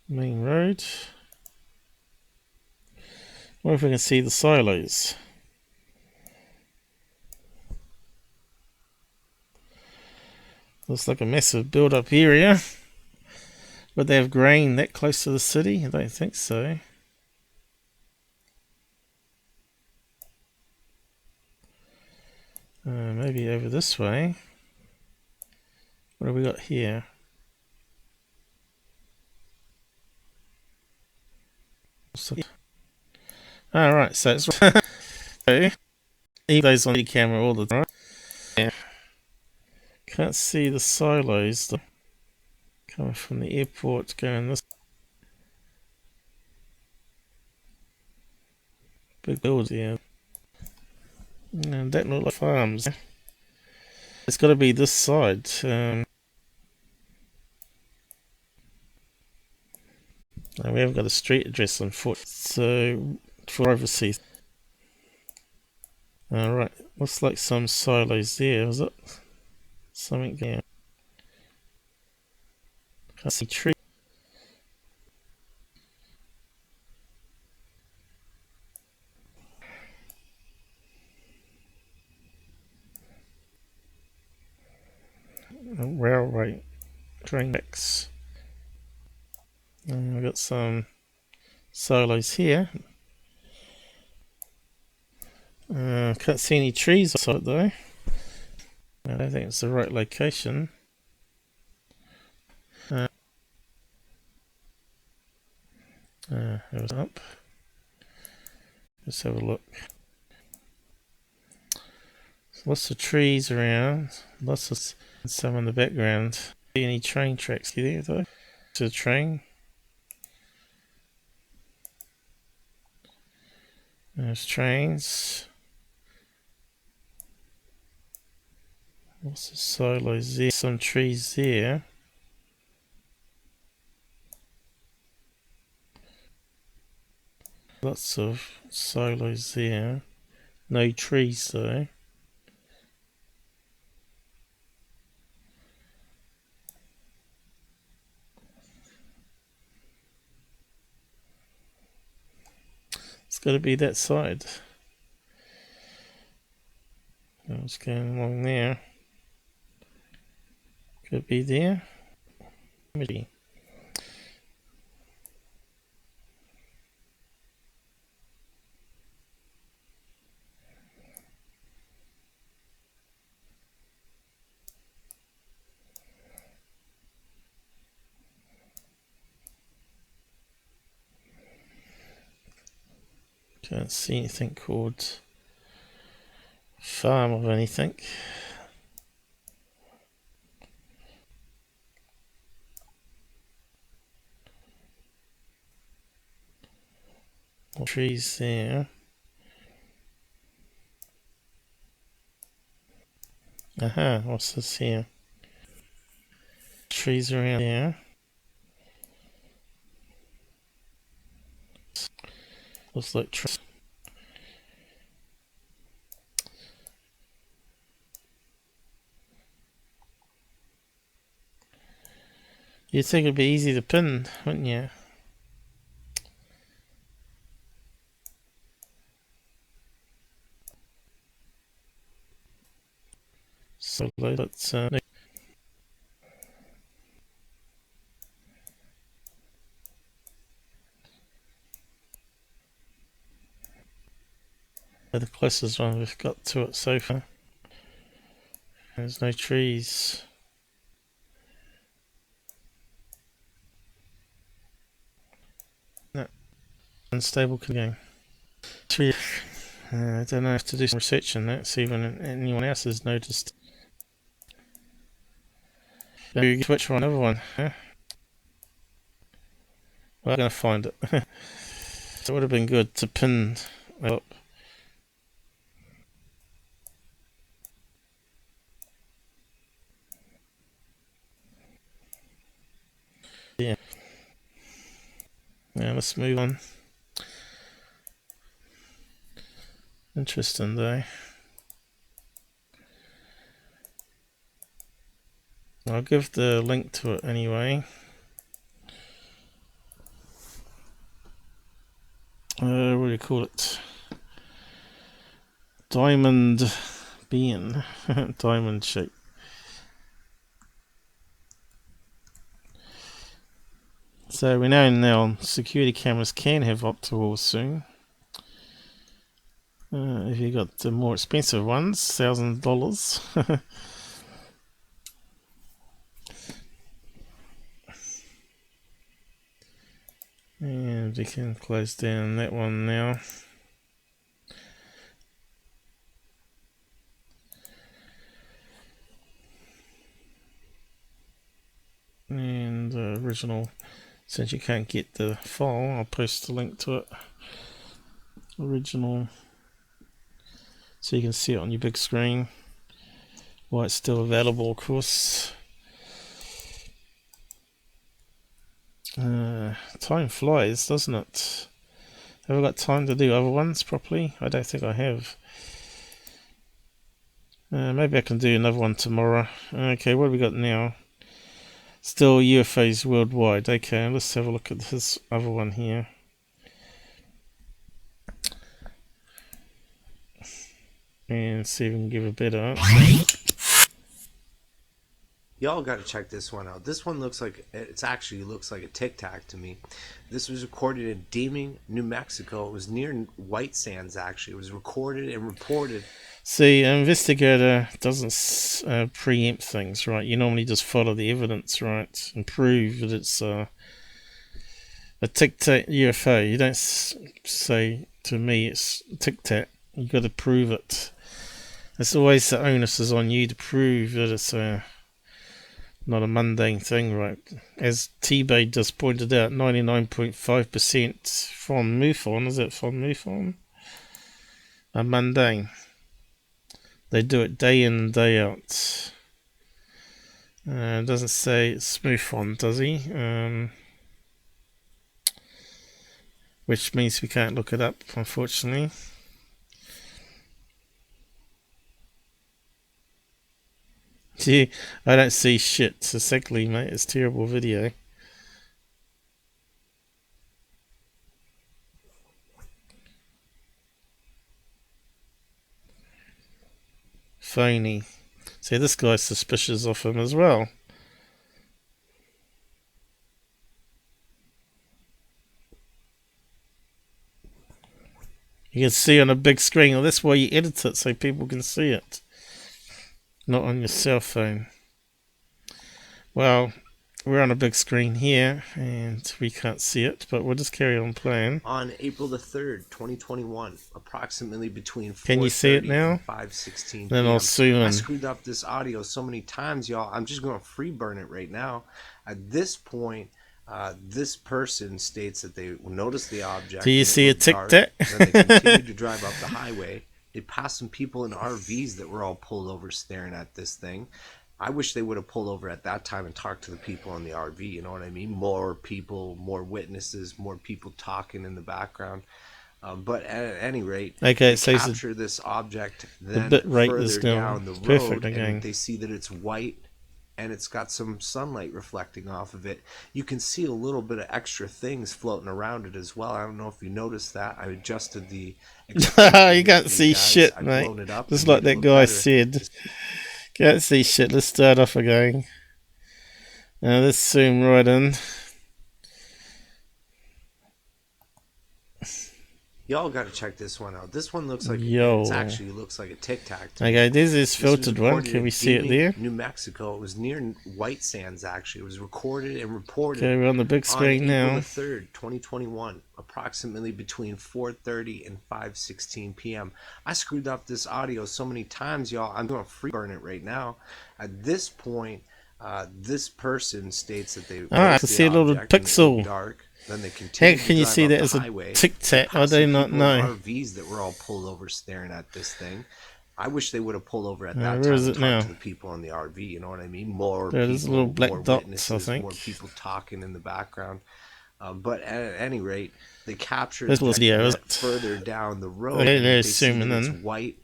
main road. I wonder if we can see the silos. Looks like a massive build-up area. Would they have grain that close to the city? I don't think so. Maybe over this way. What have we got here? Alright, so it's even those on the camera all the time. Yeah. Can't see the silos coming from the airport going this big building here. And that look like farms. It's got to be this side. And we haven't got a street address on foot, so for overseas. Alright, looks like some silos there, is it? Something there. Can't see tree. Railway train tracks. And we've got some silos here. Can't see any trees outside though. I don't think it's the right location. It was up. Let's have a look. Lots of trees around. Lots of some in the background. Any train tracks here though? To the train. There's trains. Lots of silos there. Some trees there. Lots of silos there. No trees though. It's got to be that side. I was going along there. Could be there. Maybe. Can't see anything called farm of anything. More trees there. Aha, what's this here? Trees around there. Looks like trees. You'd think it'd be easy to pin, wouldn't you? So let's the closest one we've got to it so far. There's no trees. No. Unstable game. Tree. I don't know, I have to do some research on that, see if anyone else has noticed. Maybe switch for another one. Huh? Well, I'm going to find it. So it would have been good to pin up. Yeah. Now let's move on. Interesting though. I'll give the link to it anyway. What do you call it? Diamond being. Diamond shape. So we know now security cameras can have optical soon. If you got the more expensive ones, $1,000. And we can close down that one now. And the original, since you can't get the file, I'll post a link to it. Original, so you can see it on your big screen. Why it's still available, of course. Time flies, doesn't it? Have I got time to do other ones properly? I don't think I have. Maybe I can do another one tomorrow. Okay, what have we got now? Still UFOs worldwide. Okay, let's have a look at this other one here. And see if we can give a better answer. Y'all got to check this one out. This one looks like looks like a Tic Tac to me. This was recorded in Deming, New Mexico. It was near White Sands, actually. It was recorded and reported. See, an investigator doesn't preempt things, right? You normally just follow the evidence, right, and prove that it's a Tic Tac UFO. You don't say to me it's Tic Tac. You got to prove it. It's always the onus is on you to prove that it's not a mundane thing, right? As T-Bay just pointed out, 99.5% from MUFON, is it from MUFON? Are mundane. They do it day in and day out. It doesn't say it's MUFON, does he? Which means we can't look it up, unfortunately. Gee, I don't see shit. So secondly, mate, it's terrible video. Phony. See, this guy's suspicious of him as well. You can see on a big screen. Well, that's why you edit it, so people can see it. Not on your cell phone. Well, we're on a big screen here, and we can't see it, but we'll just carry on playing. On April the 3rd, 2021, approximately between 4:30 Can you see it now? and 5:16 Then I'll zoom in. I screwed up this audio so many times, y'all. I'm just going to free burn it right now. At this point, this person states that they noticed the object. Do you see a Tic Tac? Then they continued to drive up the highway. They passed some people in RVs that were all pulled over staring at this thing. I wish they would have pulled over at that time and talked to the people in the RV, you know what I mean? More people, more witnesses, more people talking in the background. But at any rate, okay, they capture this object, then the bit rate further is down the perfect road, again. and they see that it's white and it's got some sunlight reflecting off of it. You can see a little bit of extra things floating around it as well. I don't know if you noticed that. I adjusted the... You can't see shit, mate. Just like that guy said. Can't see shit. Let's start off again. Now let's zoom right in. Y'all got to check this one out. This one looks like actually looks like a Tic Tac. Okay, this is filtered one. Can we see it there? New Mexico. It was near White Sands, actually. It was recorded and reported. Okay, we're on the big screen now. On April the 3rd, 2021, approximately between 4:30 and 5:16 p.m. I screwed up this audio so many times, y'all. I'm going to free burn it right now. At this point, this person states that they I can see a little pixel. Dark. Then they continue. How can you see that as a Tic Tac? I do not know. RVs that were all pulled over staring at this thing. I wish they would have pulled over at that where time is and it now? talked to the people in the RV. You know what I mean? More there's people, little black more dots, witnesses, I think. more people talking in the background. But at any rate, they captured this video further down the road. Okay, and they there's see zooming that it's in. white.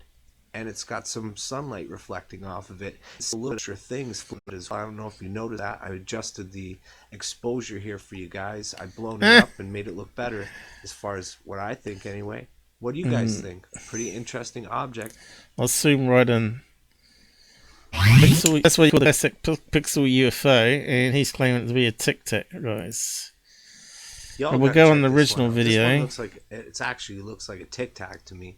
And it's got some sunlight reflecting off of it. It's a little extra things floated as well. I don't know if you noticed that. I adjusted the exposure here for you guys. I've blown it up and made it look better as far as what I think anyway. What do you guys think? Pretty interesting object. I'll zoom right in. Pixel, that's what you call the classic pixel UFO, and he's claiming it to be a Tic Tac, guys. We'll go on the original video. This one looks like looks like a Tic Tac to me.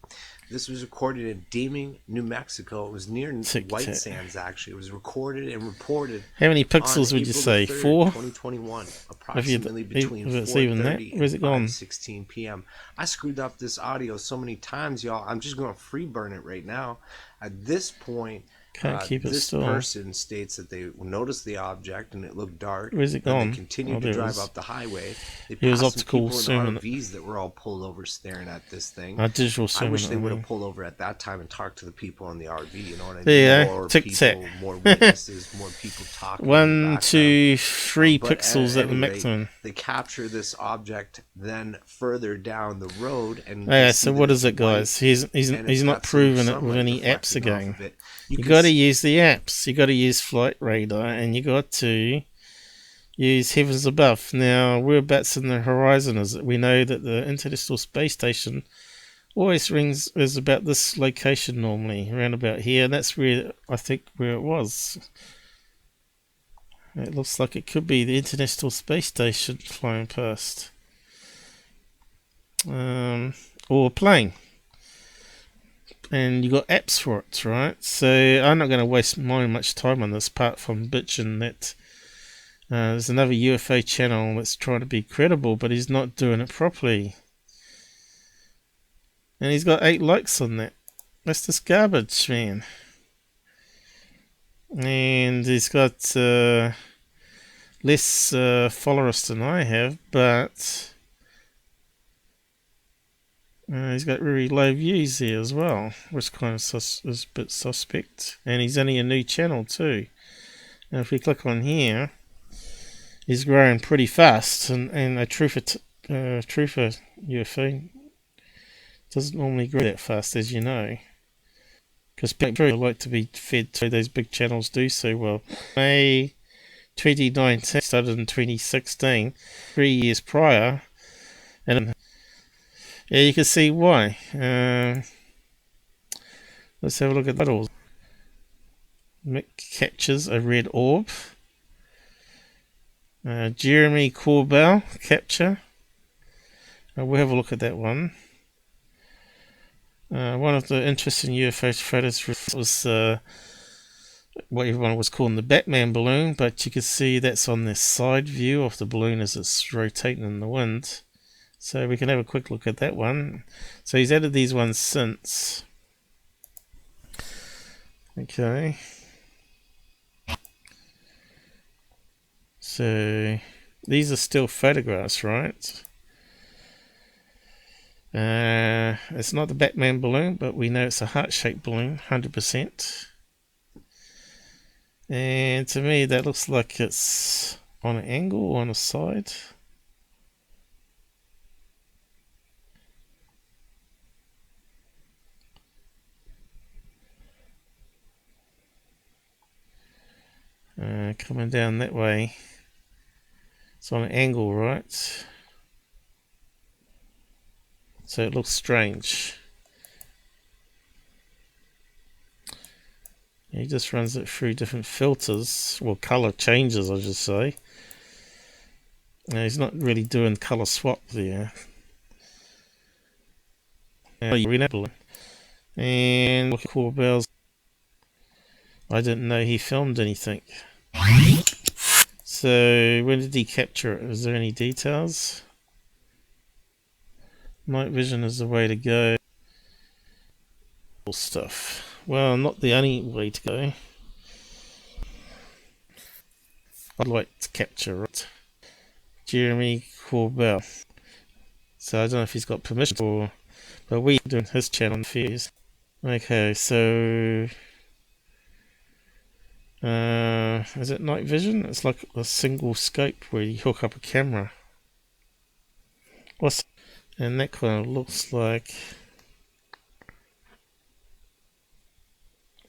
This was recorded in Deming, New Mexico. It was near White Sands, actually. It was recorded and reported. How many pixels would you say? 3rd, 4? 2021, approximately between if it's even that, 4:30 where's it gone? and 5:16 p.m. I screwed up this audio so many times, y'all. I'm just going to free burn it right now. At this point, Can't keep it this still. person states that they noticed the object and it looked dark. Where's it gone? They continued to drive up the highway. They It was passed optical some people in zooming. RVs that were all pulled over staring at this thing. Digital I zooming. wish they would have pulled over at that time and talked to the people in the RV. You know what I mean? Yeah, More Tic people, Tac. more witnesses, more people talking. 1, 2, 3 But pixels at the any rate, maximum. They capture this object then further down the road, and Yeah, so what is it, guys? He's not proving it with any apps again. You got to use the apps. You got to use Flight Radar, and you got to use Heavens Above. Now, whereabouts in the horizon is it? We know that the International Space Station always is about this location normally, around about here, and that's where I think where it was. It looks like it could be the International Space Station flying past. Or a plane. And you got apps for it, right? So I'm not going to waste much time on this, apart from bitching that there's another UFO channel that's trying to be credible, but he's not doing it properly. And he's got 8 likes on that. That's just garbage, man. And he's got less followers than I have, but he's got very low views here as well, which kind of is a bit suspect. And he's only a new channel too. And if we click on here, he's growing pretty fast, and a truther UFO doesn't normally grow that fast, as you know, because people like to be fed to those big channels do so well. May 2019 started in 2016, 3 years prior, and yeah, you can see why. Let's have a look at that. Mick captures a red orb. Jeremy Corbell capture. We'll have a look at that one. One of the interesting UFO photos was what everyone was calling the Batman balloon, but you can see that's on the side view of the balloon as it's rotating in the wind. So we can have a quick look at that one. So he's added these ones since. Okay. So these are still photographs, right? It's not the Batman balloon, but we know it's a heart-shaped balloon, 100%. And to me, that looks like it's on an angle or on a side. Coming down that way. It's on an angle, right? So it looks strange. He just runs it through different filters, or color changes, I should say. He's not really doing color swap there. And look at Corbell's. I didn't know he filmed anything. So when did he capture it? Is there any details? Night vision is the way to go. Stuff. Well, not the only way to go. I'd like to capture it. Jeremy Corbell. So I don't know if he's got permission for, but we're doing his channel on Fears. Okay, so is it night vision? It's like a single scope where you hook up a camera. And that kind of looks like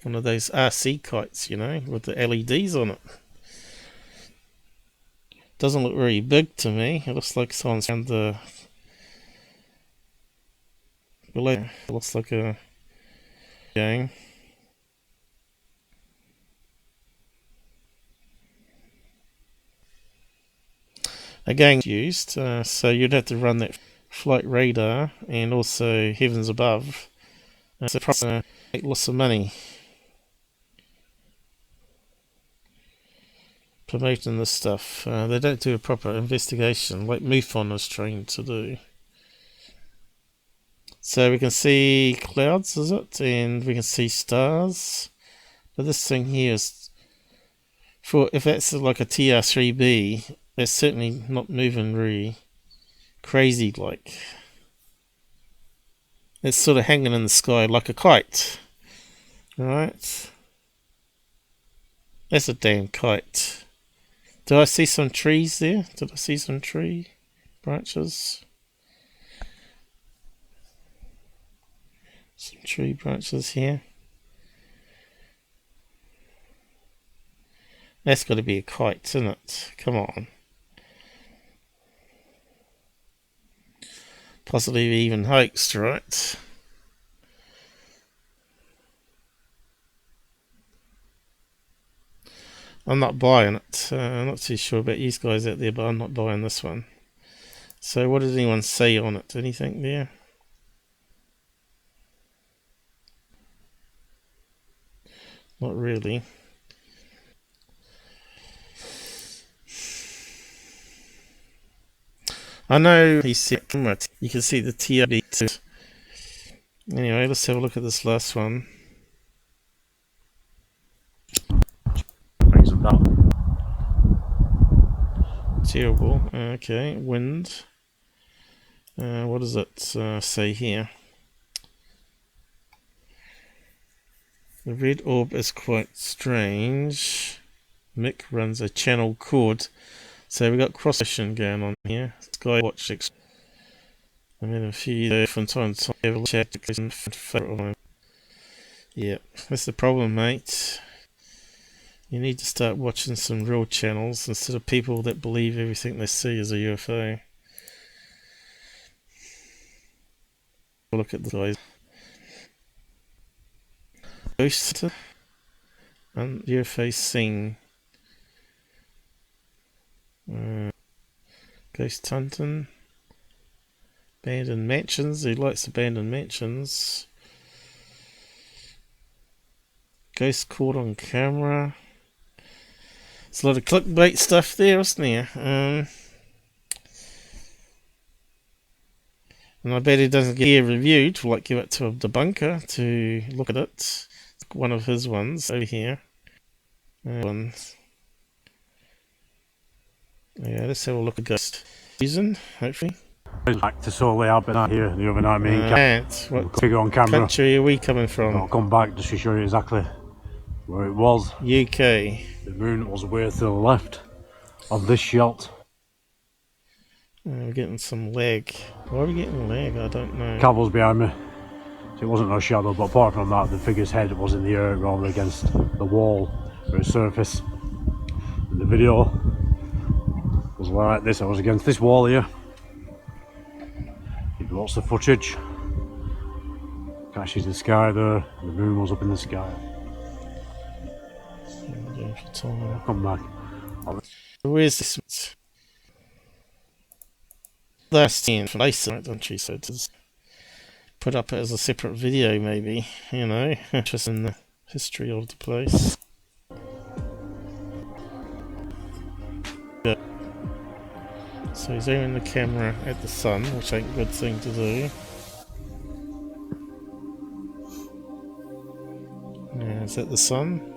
one of those RC kites, you know, with the LEDs on it. Doesn't look very big to me. It looks like someone's around the below. It looks like a game. Again, used, so you'd have to run that flight radar and also heavens above. So probably make lots of money promoting this stuff. They don't do a proper investigation like MUFON is trained to do. So we can see clouds, is it? And we can see stars. But this thing here is, for if that's like a TR3B, that's certainly not moving very crazy like. It's sort of hanging in the sky like a kite. Alright. That's a damn kite. Did I see some trees there? Did I see some tree branches? Some tree branches here. That's got to be a kite, isn't it? Come on. Possibly even hoaxed, right? I'm not buying it. I'm not too sure about you guys out there, but I'm not buying this one. So what did anyone say on it? Anything there? Not really. I know he said you can see the TRD too. Anyway, let's have a look at this last one. Things like that. Terrible. Okay, wind. What does it say here? The red orb is quite strange. Mick runs a channel cord. So we got cross-vision going on here. Skywatch. I mean, a few from time to time have a chat. Yeah, that's the problem, mate. You need to start watching some real channels instead of people that believe everything they see is a UFO. Look at the guys. Ghost and UFO sing. Ghost hunting. Abandoned mansions. Who likes abandoned mansions? Ghost caught on camera. There's a lot of clickbait stuff there, isn't there? And I bet he doesn't get a review to like give it to a debunker to look at it. One of his ones over here. Yeah, let's have a look at Ghost season, hopefully. Back to Solely happened here the other night, me and Right, what figure on camera. country are we coming from? I'll come back just to show you exactly where it was. UK. The moon was way to the left of this shot. We're getting some lag. Why are we getting lag? I don't know. Cables behind me. So it wasn't no shadow, but apart from that, the figure's head was in the air rather against the wall or its surface. And the video was like this. I was against this wall here. If you watch the footage, catches the sky there. The moon was up in the sky. Come back. Where's this? That's the information, don't you? So to put up as a separate video, maybe, you know, just in the history of the place. Yeah. So he's aiming the camera at the sun, which ain't a good thing to do. Yeah, is that the sun?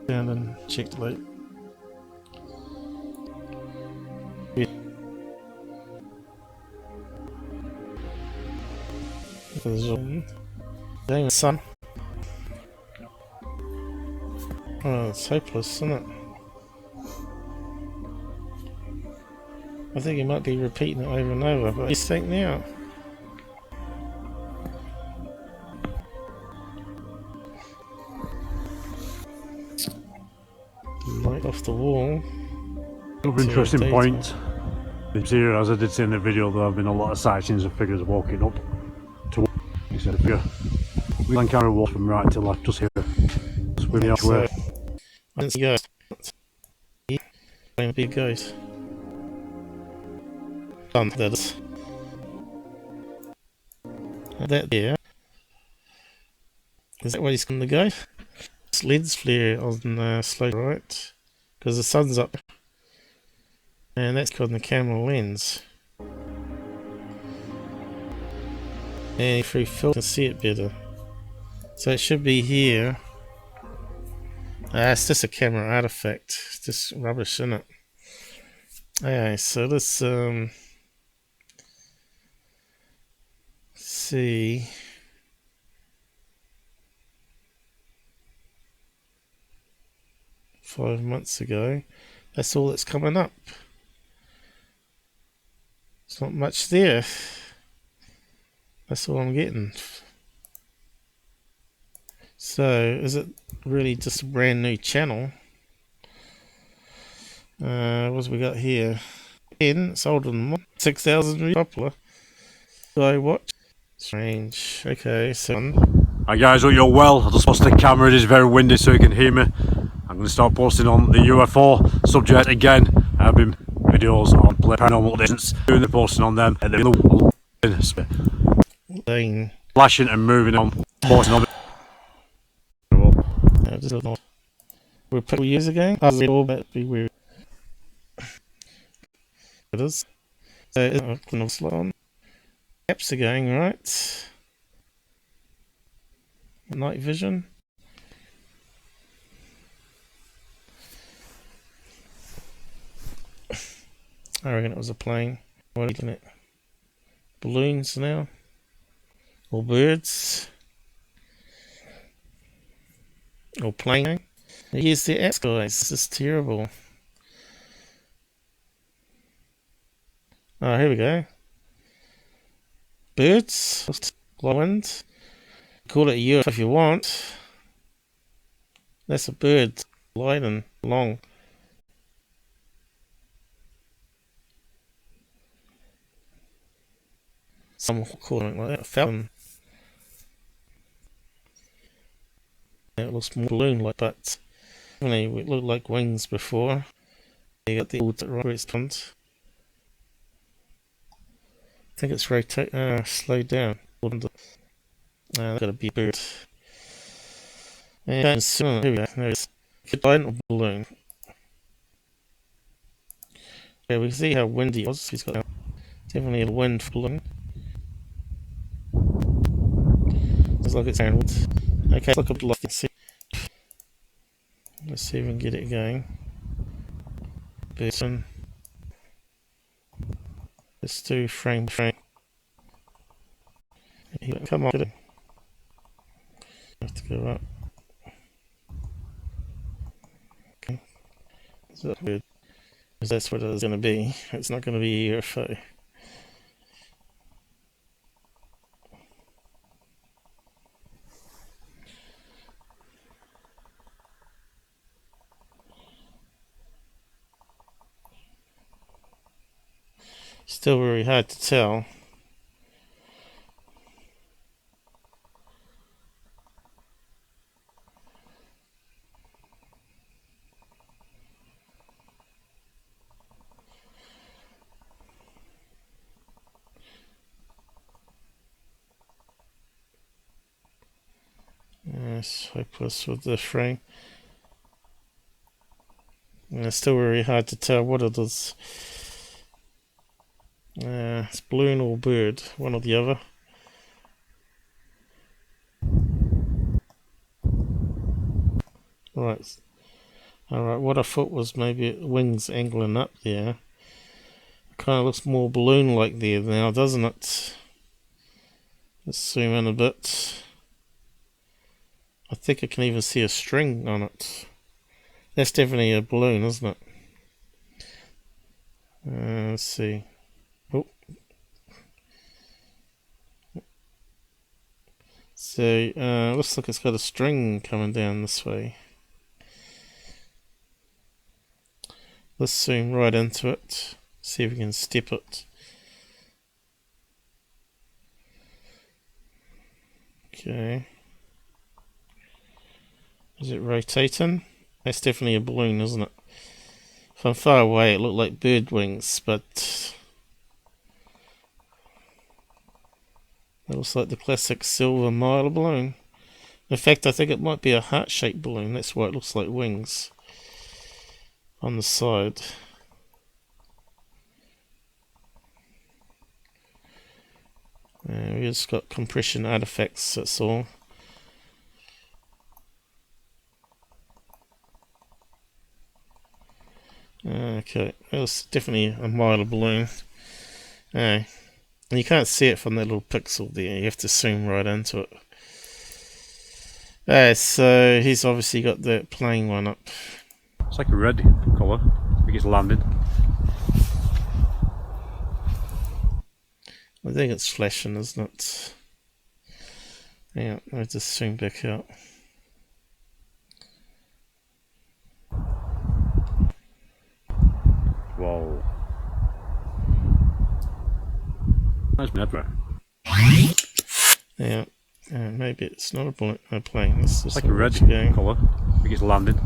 Down and check late. Dang, sun. Oh, it's hopeless, isn't it? I think he might be repeating it over and over, but he's think now. Light off the wall. Interesting point. It's here, as I did say in the video, there have been a lot of sightings of figures walking up to instead of figure. We can carry walk from right to left, just here. Swimming elsewhere. I didn't see ghost. Big ghost. That is. That there. Is that where he's going to go? Lens flare on slow right, because the sun's up, and that's called the camera lens. And if we filter, you can see it better. So it should be here. It's just a camera artifact. It's just rubbish, isn't it? Okay, so let's see. $5 months ago. That's all that's coming up. There's not much there. That's all I'm getting. So, is it really just a brand new channel? What have we got here? 10, it's older than Moth. 6,000 popular. So I watch. Strange. Okay, so Hi guys, hope you're well. I just lost the camera, it is very windy so you can hear me. I'm going to start posting on the UFO subject again. I've been videos on paranormal distance, doing the posting on them, and Thing. flashing and moving on, posting on We're a couple years ago. I was all about to be weird. It is. So it's kind of slow on. Apps are going right. Night vision. I reckon it was a plane. What are you looking at? Balloons now? Or birds? Or plane? Here's the apps, guys. This is terrible. Oh, here we go. Birds. Wind. Call it a UFO if you want. That's a bird. Light and long. Some call it like that. A falcon. It looks more balloon-like, but definitely it looked like wings before. You got the old response. I think it's slowed down. That's gotta be a bird. And here we go. There's a giant balloon. Yeah, we can see how windy it was. He's got definitely a wind balloon. Looks like it's downwards. Okay, let's look up the light and see. Let's see if we can get it going. Person. Let's do frame. Come on, get it. Have to go up. Okay. Is that weird? Because that's what it's going to be. It's not going to be a UFO. Still very hard to tell. Yes, hopeless with the frame. And it's still very hard to tell what it is. It's balloon or bird, one or the other. Right. Alright, what I thought was maybe wings angling up there. It kind of looks more balloon-like there now, doesn't it? Let's zoom in a bit. I think I can even see a string on it. That's definitely a balloon, isn't it? Let's see. Oh. So, looks like it's got a string coming down this way. Let's zoom right into it. See if we can step it. Okay. Is it rotating? That's definitely a balloon, isn't it? From far away it looked like bird wings, but it looks like the classic silver mile balloon. In fact, I think it might be a heart-shaped balloon. That's why it looks like wings on the side. We just got compression artifacts, that's all. Okay, it was definitely a mile balloon. And you can't see it from that little pixel there, you have to zoom right into it. So he's obviously got the plane one up. It's like a red colour. I think it's landed. I think it's flashing, isn't it? Yeah, I'll just zoom back out. Whoa. That's never. Yeah, and maybe it's not a bullet, a plane. It's just Like a red going. colour. I think it's landing.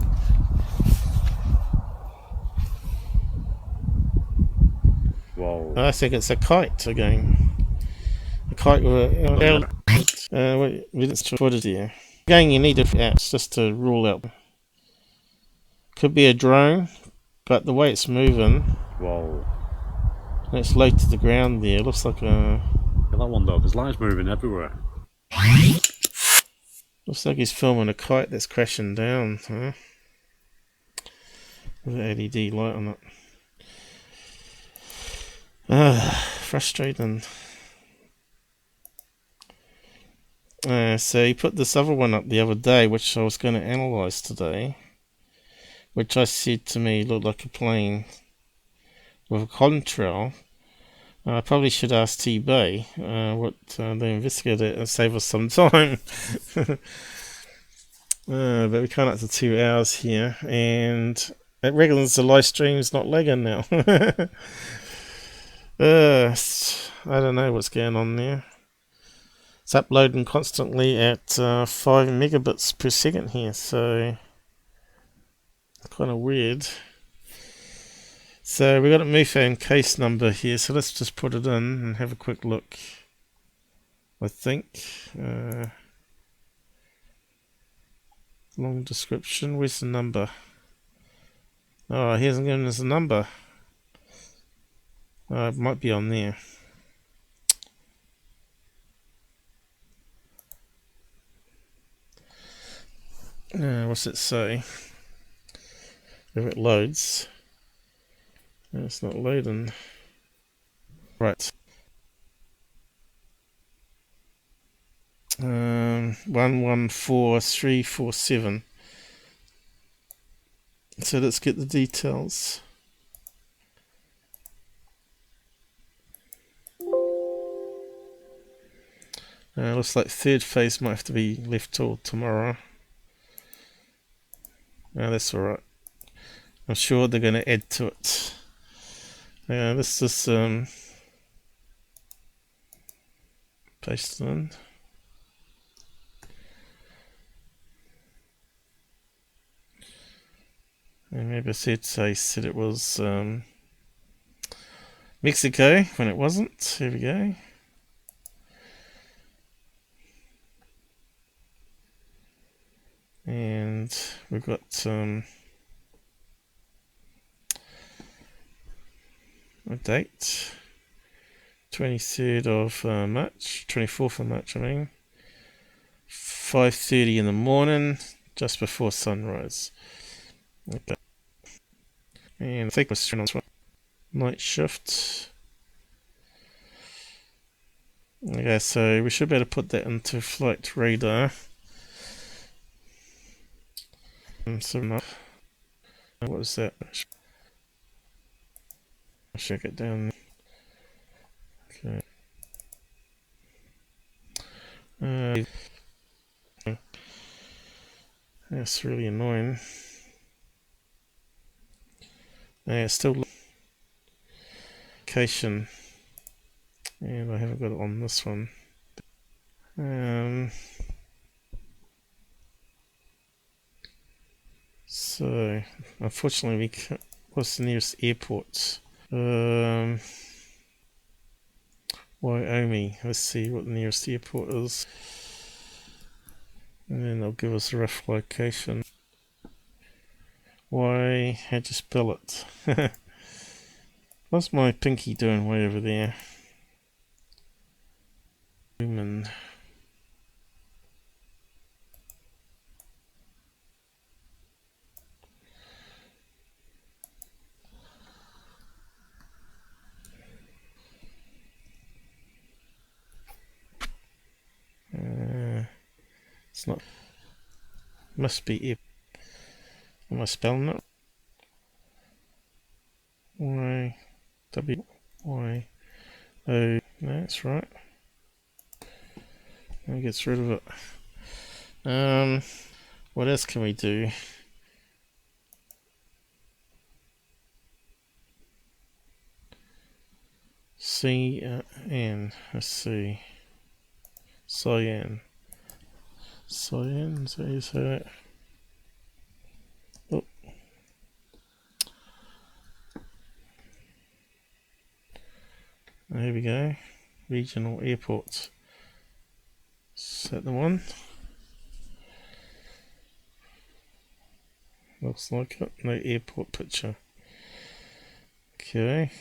Whoa. I think it's a kite again. A kite with we didn't put it here. Again, you need apps just to rule out. Could be a drone, but the way it's moving, Whoa. and it's low to the ground there, looks like a... Look at that one though, there's lights moving everywhere. Looks like he's filming a kite that's crashing down, huh? With an LED light on it. Frustrating. So he put this other one up the other day, which I was going to analyse today, which I said to me looked like a plane with a contrail. I probably should ask T-Bay what the investigator and save us some time. But we can't up to 2 hours here, and it reckons the live stream's not lagging now. I don't know what's going on there. It's uploading constantly at 5 megabits per second here, so kind of weird. So we got a MUFON case number here, so let's just put it in and have a quick look. I think long description. Where's the number? Oh, he hasn't given us a number. It might be on there. What's it say? If it loads. It's not loading. Right. 114347. So let's get the details. Looks like third phase might have to be left till tomorrow. That's alright. I'm sure they're going to add to it. Let's just paste it in. And maybe I said it was Mexico when it wasn't. Here we go. And we've got a date, 23rd of March, 24th of March, I mean, 5:30 in the morning, just before sunrise. Okay. And I think we're on night shift. Okay, so we should be able to put that into flight radar. So what is that? I'll check it down. Okay. That's really annoying. It's still location, and I haven't got it on this one. So, unfortunately, we can't. What's the nearest airport? Wyoming. Let's see what the nearest airport is. And then they'll give us a rough location. How'd you spell it? What's my pinky doing way over there? Human. It's not. Must be. Am I spelling it? Y-W-Y-O. No, that's right. That gets rid of it. What else can we do? C-N. Let's see. Cyan. Cyan, so you say that. Oh. There we go. Regional airports. Is that the one? Looks like it. No airport picture. Okay.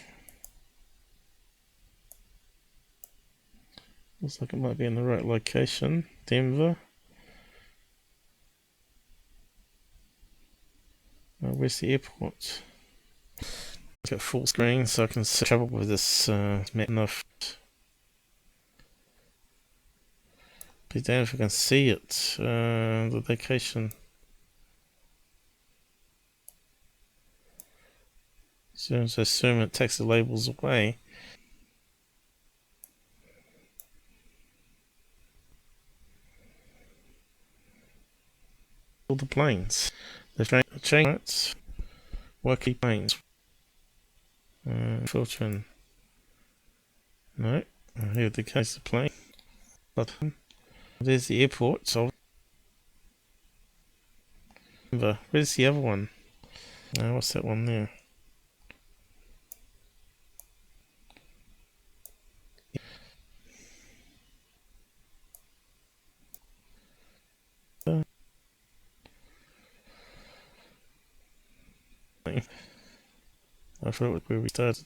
Looks like it might be in the right location. Denver. Where's the airport? It's got full screen so I can see trouble with this map enough. Be damned if I can see it. The location. So I assume it takes the labels away. All the planes. The chains. Wacky planes. Filtering. No. Here the case the plane. But there's the airport. So where's the other one? What's that one there? I thought it was where we started.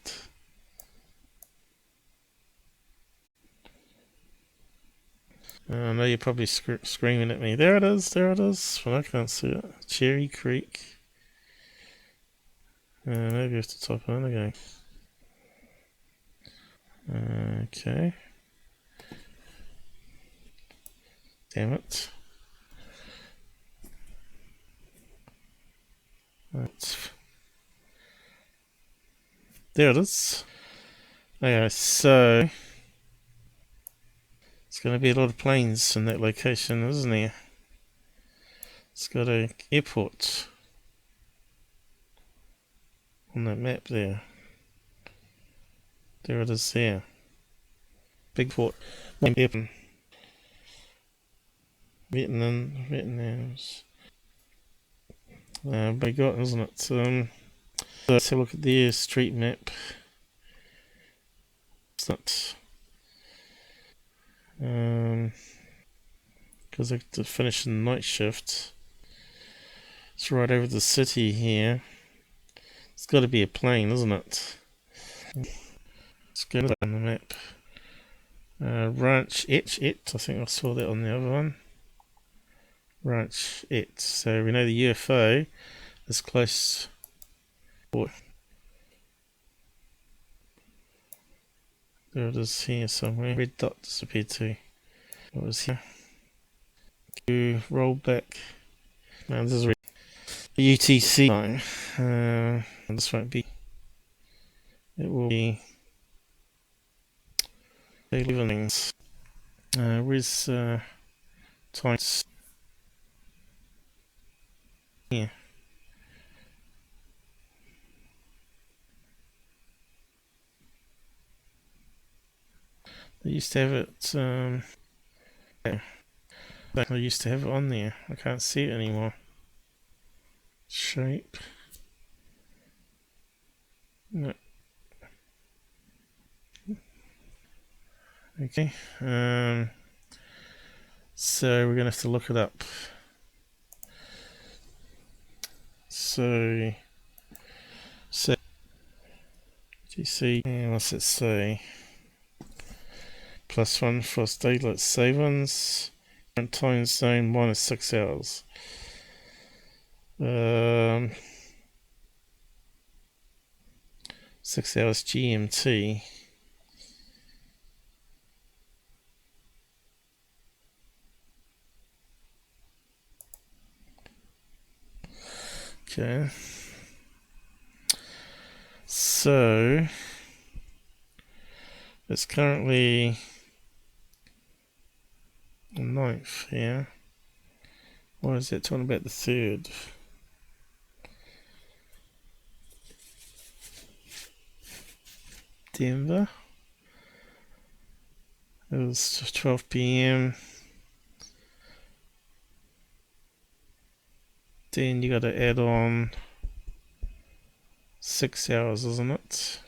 I know you're probably screaming at me. There it is, but I can't see it. Cherry Creek. Maybe I have to type in again. Okay. Damn it. There it is. Okay, so it's going to be a lot of planes in that location, isn't there? It's got an airport on that map there. There it is there. Big port. Vietnam's. Big got, isn't it? So let's have a look at their street map. It's not. Because I have to finish the night shift. It's right over the city here. It's got to be a plane, isn't it? Let's go on the map. Ranch Et. I think I saw that on the other one. Ranch Et. So we know the UFO is close. There it is here somewhere. Red dot disappeared too. What was here? Roll back. No, this is the UTC line. This won't be. It will be. Daily evenings. Where's times? Here. They used to have it. Yeah. I used to have it on there. I can't see it anymore. Shape. No. Okay. So we're gonna have to look it up. So do you see? What's it say? +1 for daylight savings. Current time zone -6 hours. 6 hours GMT. Okay. So it's currently the 9th here. Why is it talking about the 3rd? Denver. It was 12 PM. then you got to add on 6 hours, isn't it?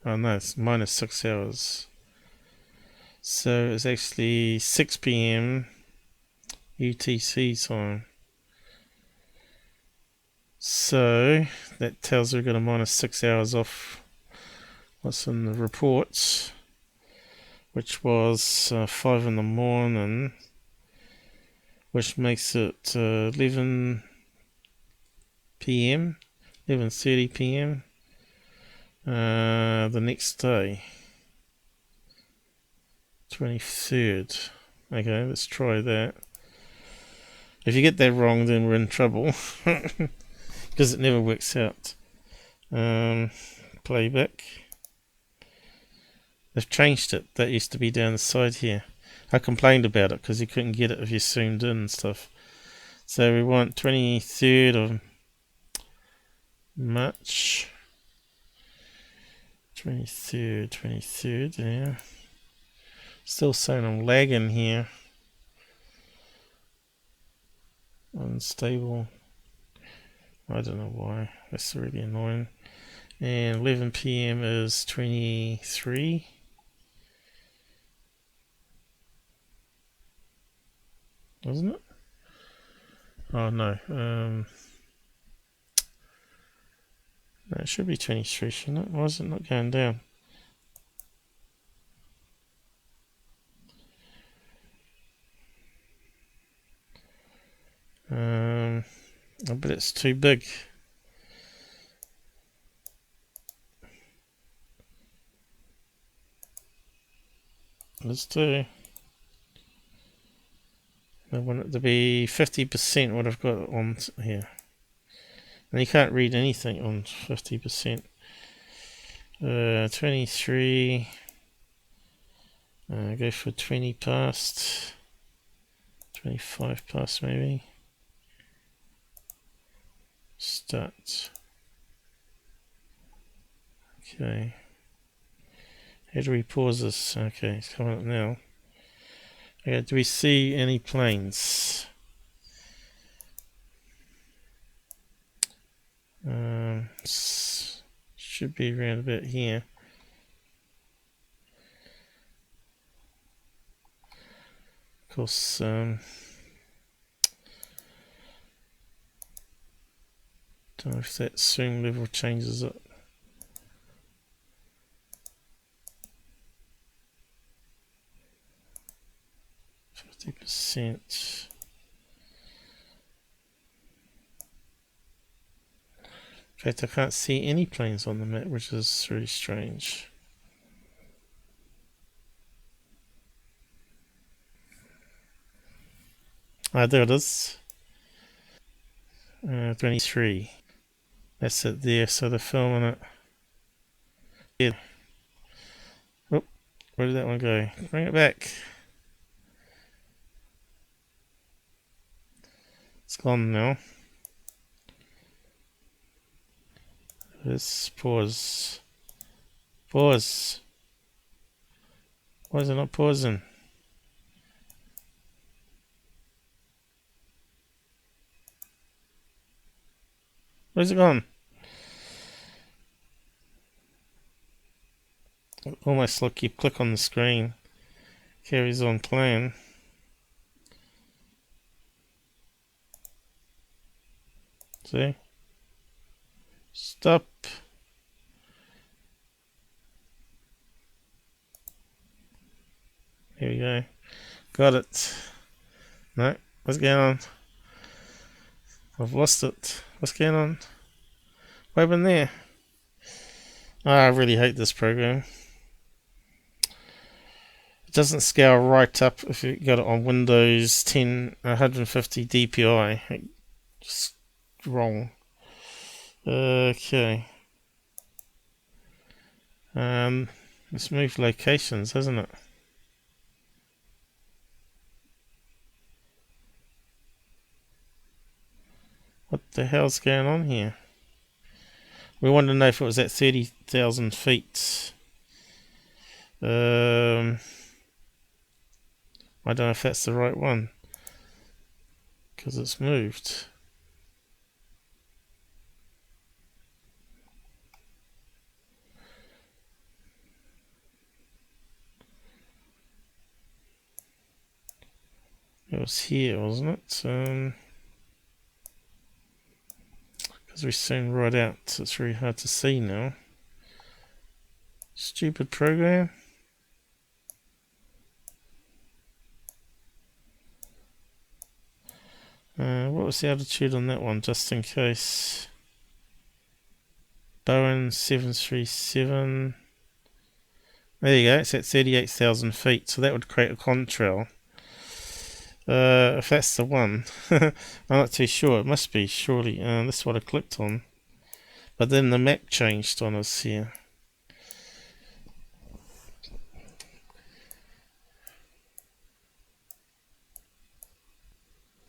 Oh no, it's minus 6 hours. So it's actually 6 p.m. UTC time. So that tells we've got a minus 6 hours off what's in the reports, which was 5 in the morning, which makes it 11 p.m., 11:30 p.m. The next day, 23rd. Okay, let's try that. If you get that wrong, then we're in trouble because it never works out. Playback. They've changed it. That used to be down the side here. I complained about it because you couldn't get it if you zoomed in and stuff. So we want 23rd of March. 23rd, yeah. Still saying I'm lagging here. Unstable. I don't know why. That's really annoying. And 11 p.m. is 23. Wasn't it? Oh no. No, it should be 23, shouldn't it? Why is it not going down? I bet it's too big. Let's do. I want it to be 50% what I've got on here. And you can't read anything on 50%. 23. Go for 20 past. 25 past maybe. Start. Okay. How do we pause this? Okay, it's coming up now. Okay, do we see any planes? Should be around about here. Of course, don't know if that zoom level changes it. %. In fact, I can't see any planes on the map, which is really strange. Ah, there it is. 23. That's it there, so they're filming it. Yeah. Oh, where did that one go? Bring it back. It's gone now. Let's pause. Pause. Why is it not pausing? Where's it gone? Almost like you click on the screen. Carries on playing. See? Stop. Here we go. Got it. No, what's going on? I've lost it. What's going on? What happened there? Oh, I really hate this program. It doesn't scale right up if you got it on Windows 10 150 DPI. Just wrong. Okay. Let's move locations, hasn't it? What the hell's going on here? We wanted to know if it was at 30,000 feet. I don't know if that's the right one. because it's moved. It was here, wasn't it? Because we zoomed right out, so it's very hard to see now. Stupid program. What was the altitude on that one, just in case? Bowen 737. There you go, it's at 38,000 feet, so that would create a contrail. If that's the one, I'm not too sure. It must be, surely. That's what I clicked on. But then the map changed on us here.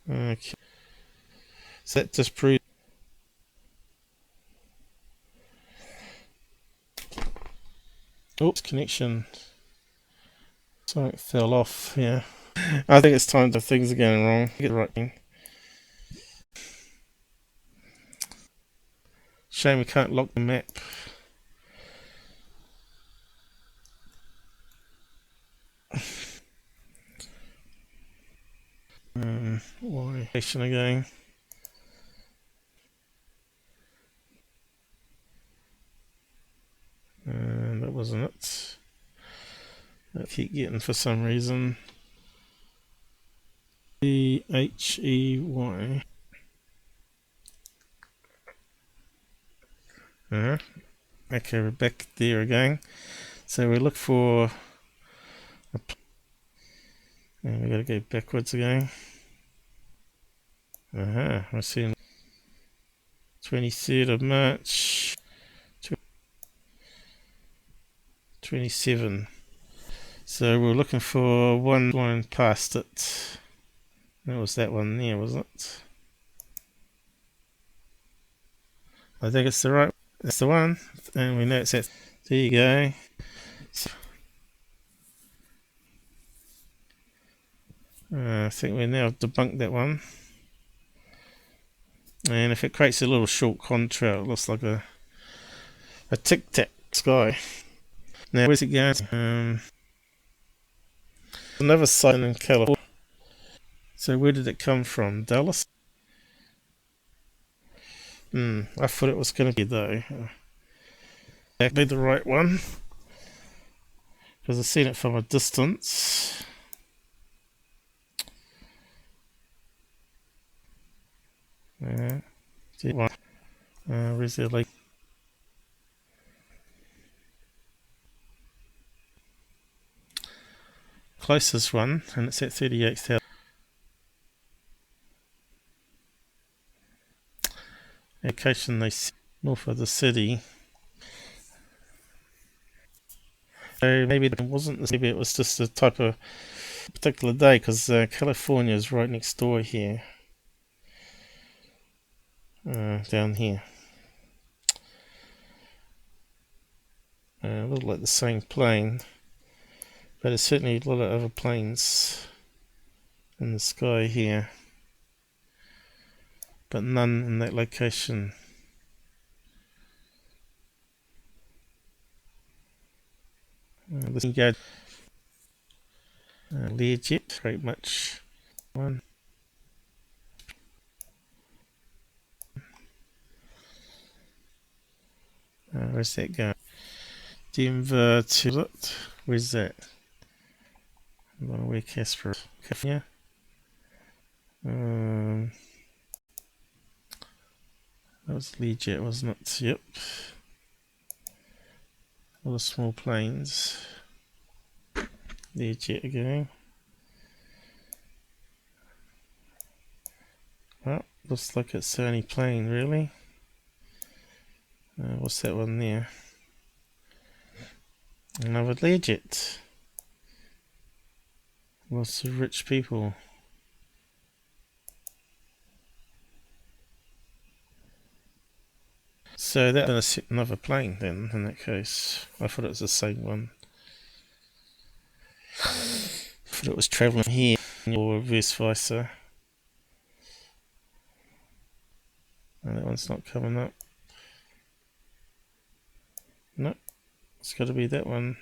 Okay. So that just proves. Oops, connection. Something fell off here. I think it's time that things are going wrong. Get the right thing. Shame we can't lock the map. Why? Station again. That wasn't it. I keep getting for some reason. Dhey. Okay, we're back there again. So we look for. And we gotta go backwards again. We're seeing 23rd of March. 27. So we're looking for one past it. That was that one there, wasn't it? I think it's the right. That's the one, and we know it's that. There you go. I think we now debunked that one. And if it creates a little short contrail, it looks like a Tic Tac sky. Now, where's it going? Another site in California. So where did it come from? Dallas? I thought it was going to be though. That'd be the right one. Because I've seen it from a distance. Where's the lake? Closest one, and it's at 38,000. Location they see north of the city. So maybe it wasn't. Maybe it was just a type of particular day, because California is right next door here. Down here. A little like the same plane, but there's certainly a lot of other planes in the sky here, but none in that location. This can go Learjet, very much one. Where's that going? Denver to it. Where's that? I'm gonna wear Casper. Yeah. That was Learjet, wasn't it? Yep. All the small planes. Learjet again. Well, looks like it's the only plane, really. What's that one there? Another Learjet. Lots of rich people. So that was another plane then, in that case. I thought it was the same one. I thought it was travelling here, or vice versa. And that one's not coming up. No, it's got to be that one.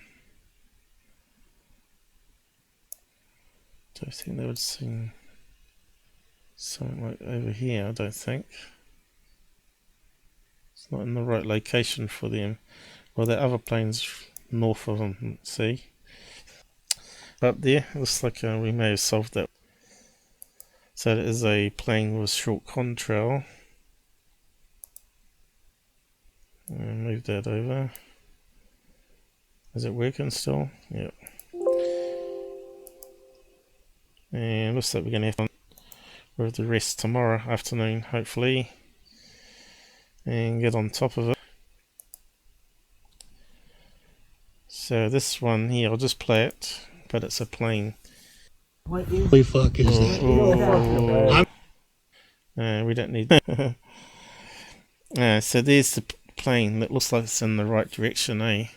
Don't think they would sing something like over here, I don't think. It's not in the right location for them. Well, that other plane's north of them, see? Up there, looks like we may have solved that. So it is a plane with short contrail. Move that over. Is it working still? Yep. And looks like we're going to have with the rest tomorrow afternoon, hopefully, and get on top of it. So this one here, I'll just play it, but it's a plane. What the fuck is that? We don't need so there's the plane that looks like it's in the right direction, eh?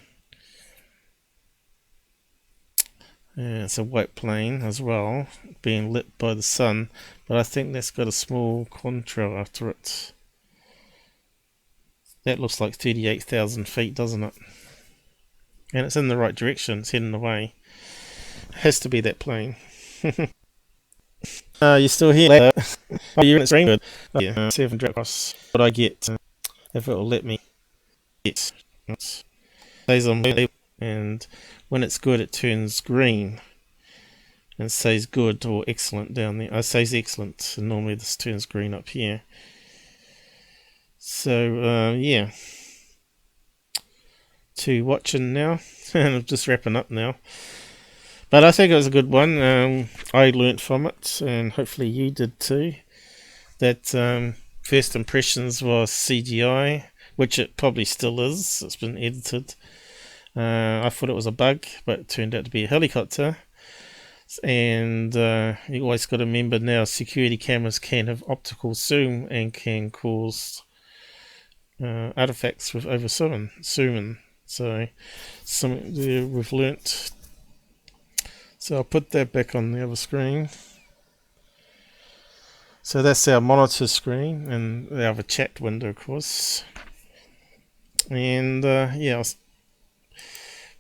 It's a white plane as well, being lit by the sun, but I think that's got a small contrail after it. That looks like 38,000 feet, doesn't it? And it's in the right direction, it's heading away. It has to be that plane. You're still here? Oh, you're in the stream? Good. Yeah, 7 drop across. What I get, if it will let me get. It stays on my label, and when it's good, it turns green. And it says good or excellent down there. It says excellent, and normally this turns green up here. So, yeah. To watching now, and I'm just wrapping up now. But I think it was a good one. I learnt from it, and hopefully you did too. That first impressions was CGI, which it probably still is. It's been edited. I thought it was a bug, but it turned out to be a helicopter. And you always got to remember now, security cameras can have optical zoom and can cause artifacts with over zooming. So something there we've learnt. So I'll put that back on the other screen. So that's our monitor screen, and we have a chat window, of course. And yeah,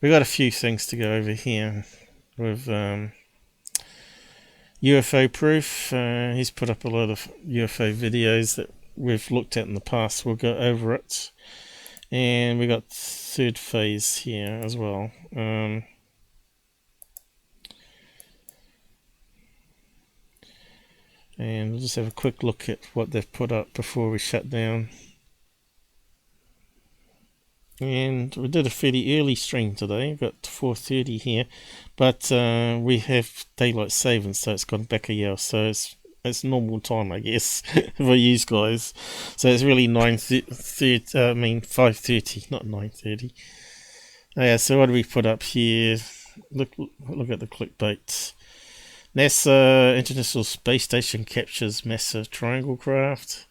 we got a few things to go over here with UFO proof. He's put up a lot of UFO videos that we've looked at in the past. We'll go over it. And we got third phase here as well. And we'll just have a quick look at what they've put up before we shut down. And we did a fairly early stream today. We've got 4:30 here, but we have daylight savings, so it's gone back a year. So it's normal time, I guess, for you guys. So it's really 5:30, not 9:30. Yeah. So what do we put up here? Look at the clickbait. NASA International Space Station captures massive triangle craft.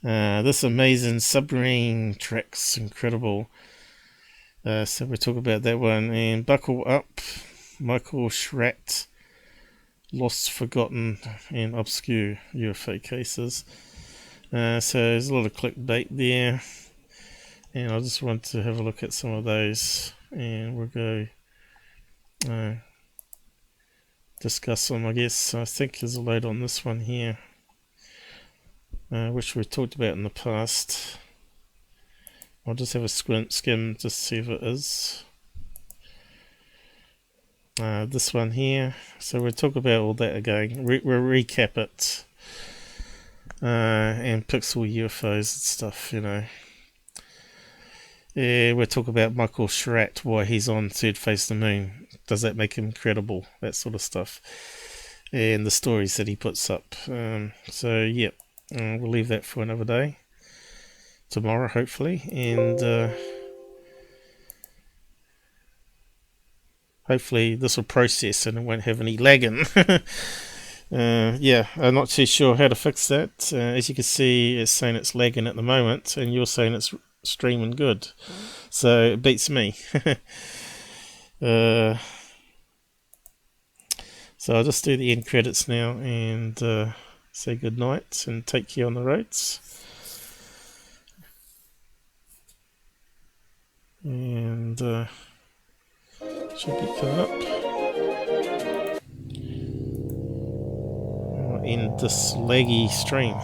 This amazing submarine tracks incredible. So we'll talk about that one. And buckle up, Michael Schratt, lost, forgotten, and obscure UFO cases. So there's a lot of clickbait there, and I just want to have a look at some of those, and we'll go discuss them, I guess. I think there's a load on this one here, which we've talked about in the past. I'll just have a skim just to see if it is. This one here. So we'll talk about all that again. We'll recap it. And pixel UFOs and stuff, you know. We'll talk about Michael Schratt, why he's on third phase of the moon. Does that make him credible? That sort of stuff. And the stories that he puts up. So, yeah. We'll leave that for another day. Tomorrow, hopefully. And hopefully this will process and it won't have any lagging. Yeah, I'm not too sure how to fix that. As you can see, it's saying it's lagging at the moment, and you're saying it's streaming good. So it beats me. So I'll just do the end credits now and say good night and take care on the roads. should be coming up. I'll end this laggy stream.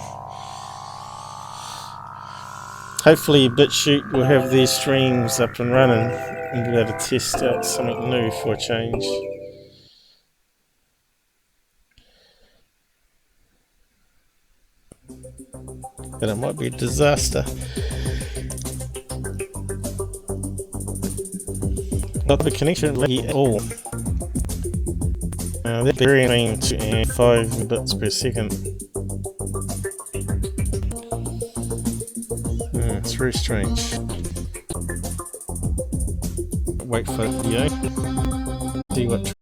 Hopefully BitChute will have these streams up and running and be able to test out something new for a change. But it might be a disaster. Not the connection laggy at all. They're varying to 5 bits per second. It's very strange. Wait for the video. See what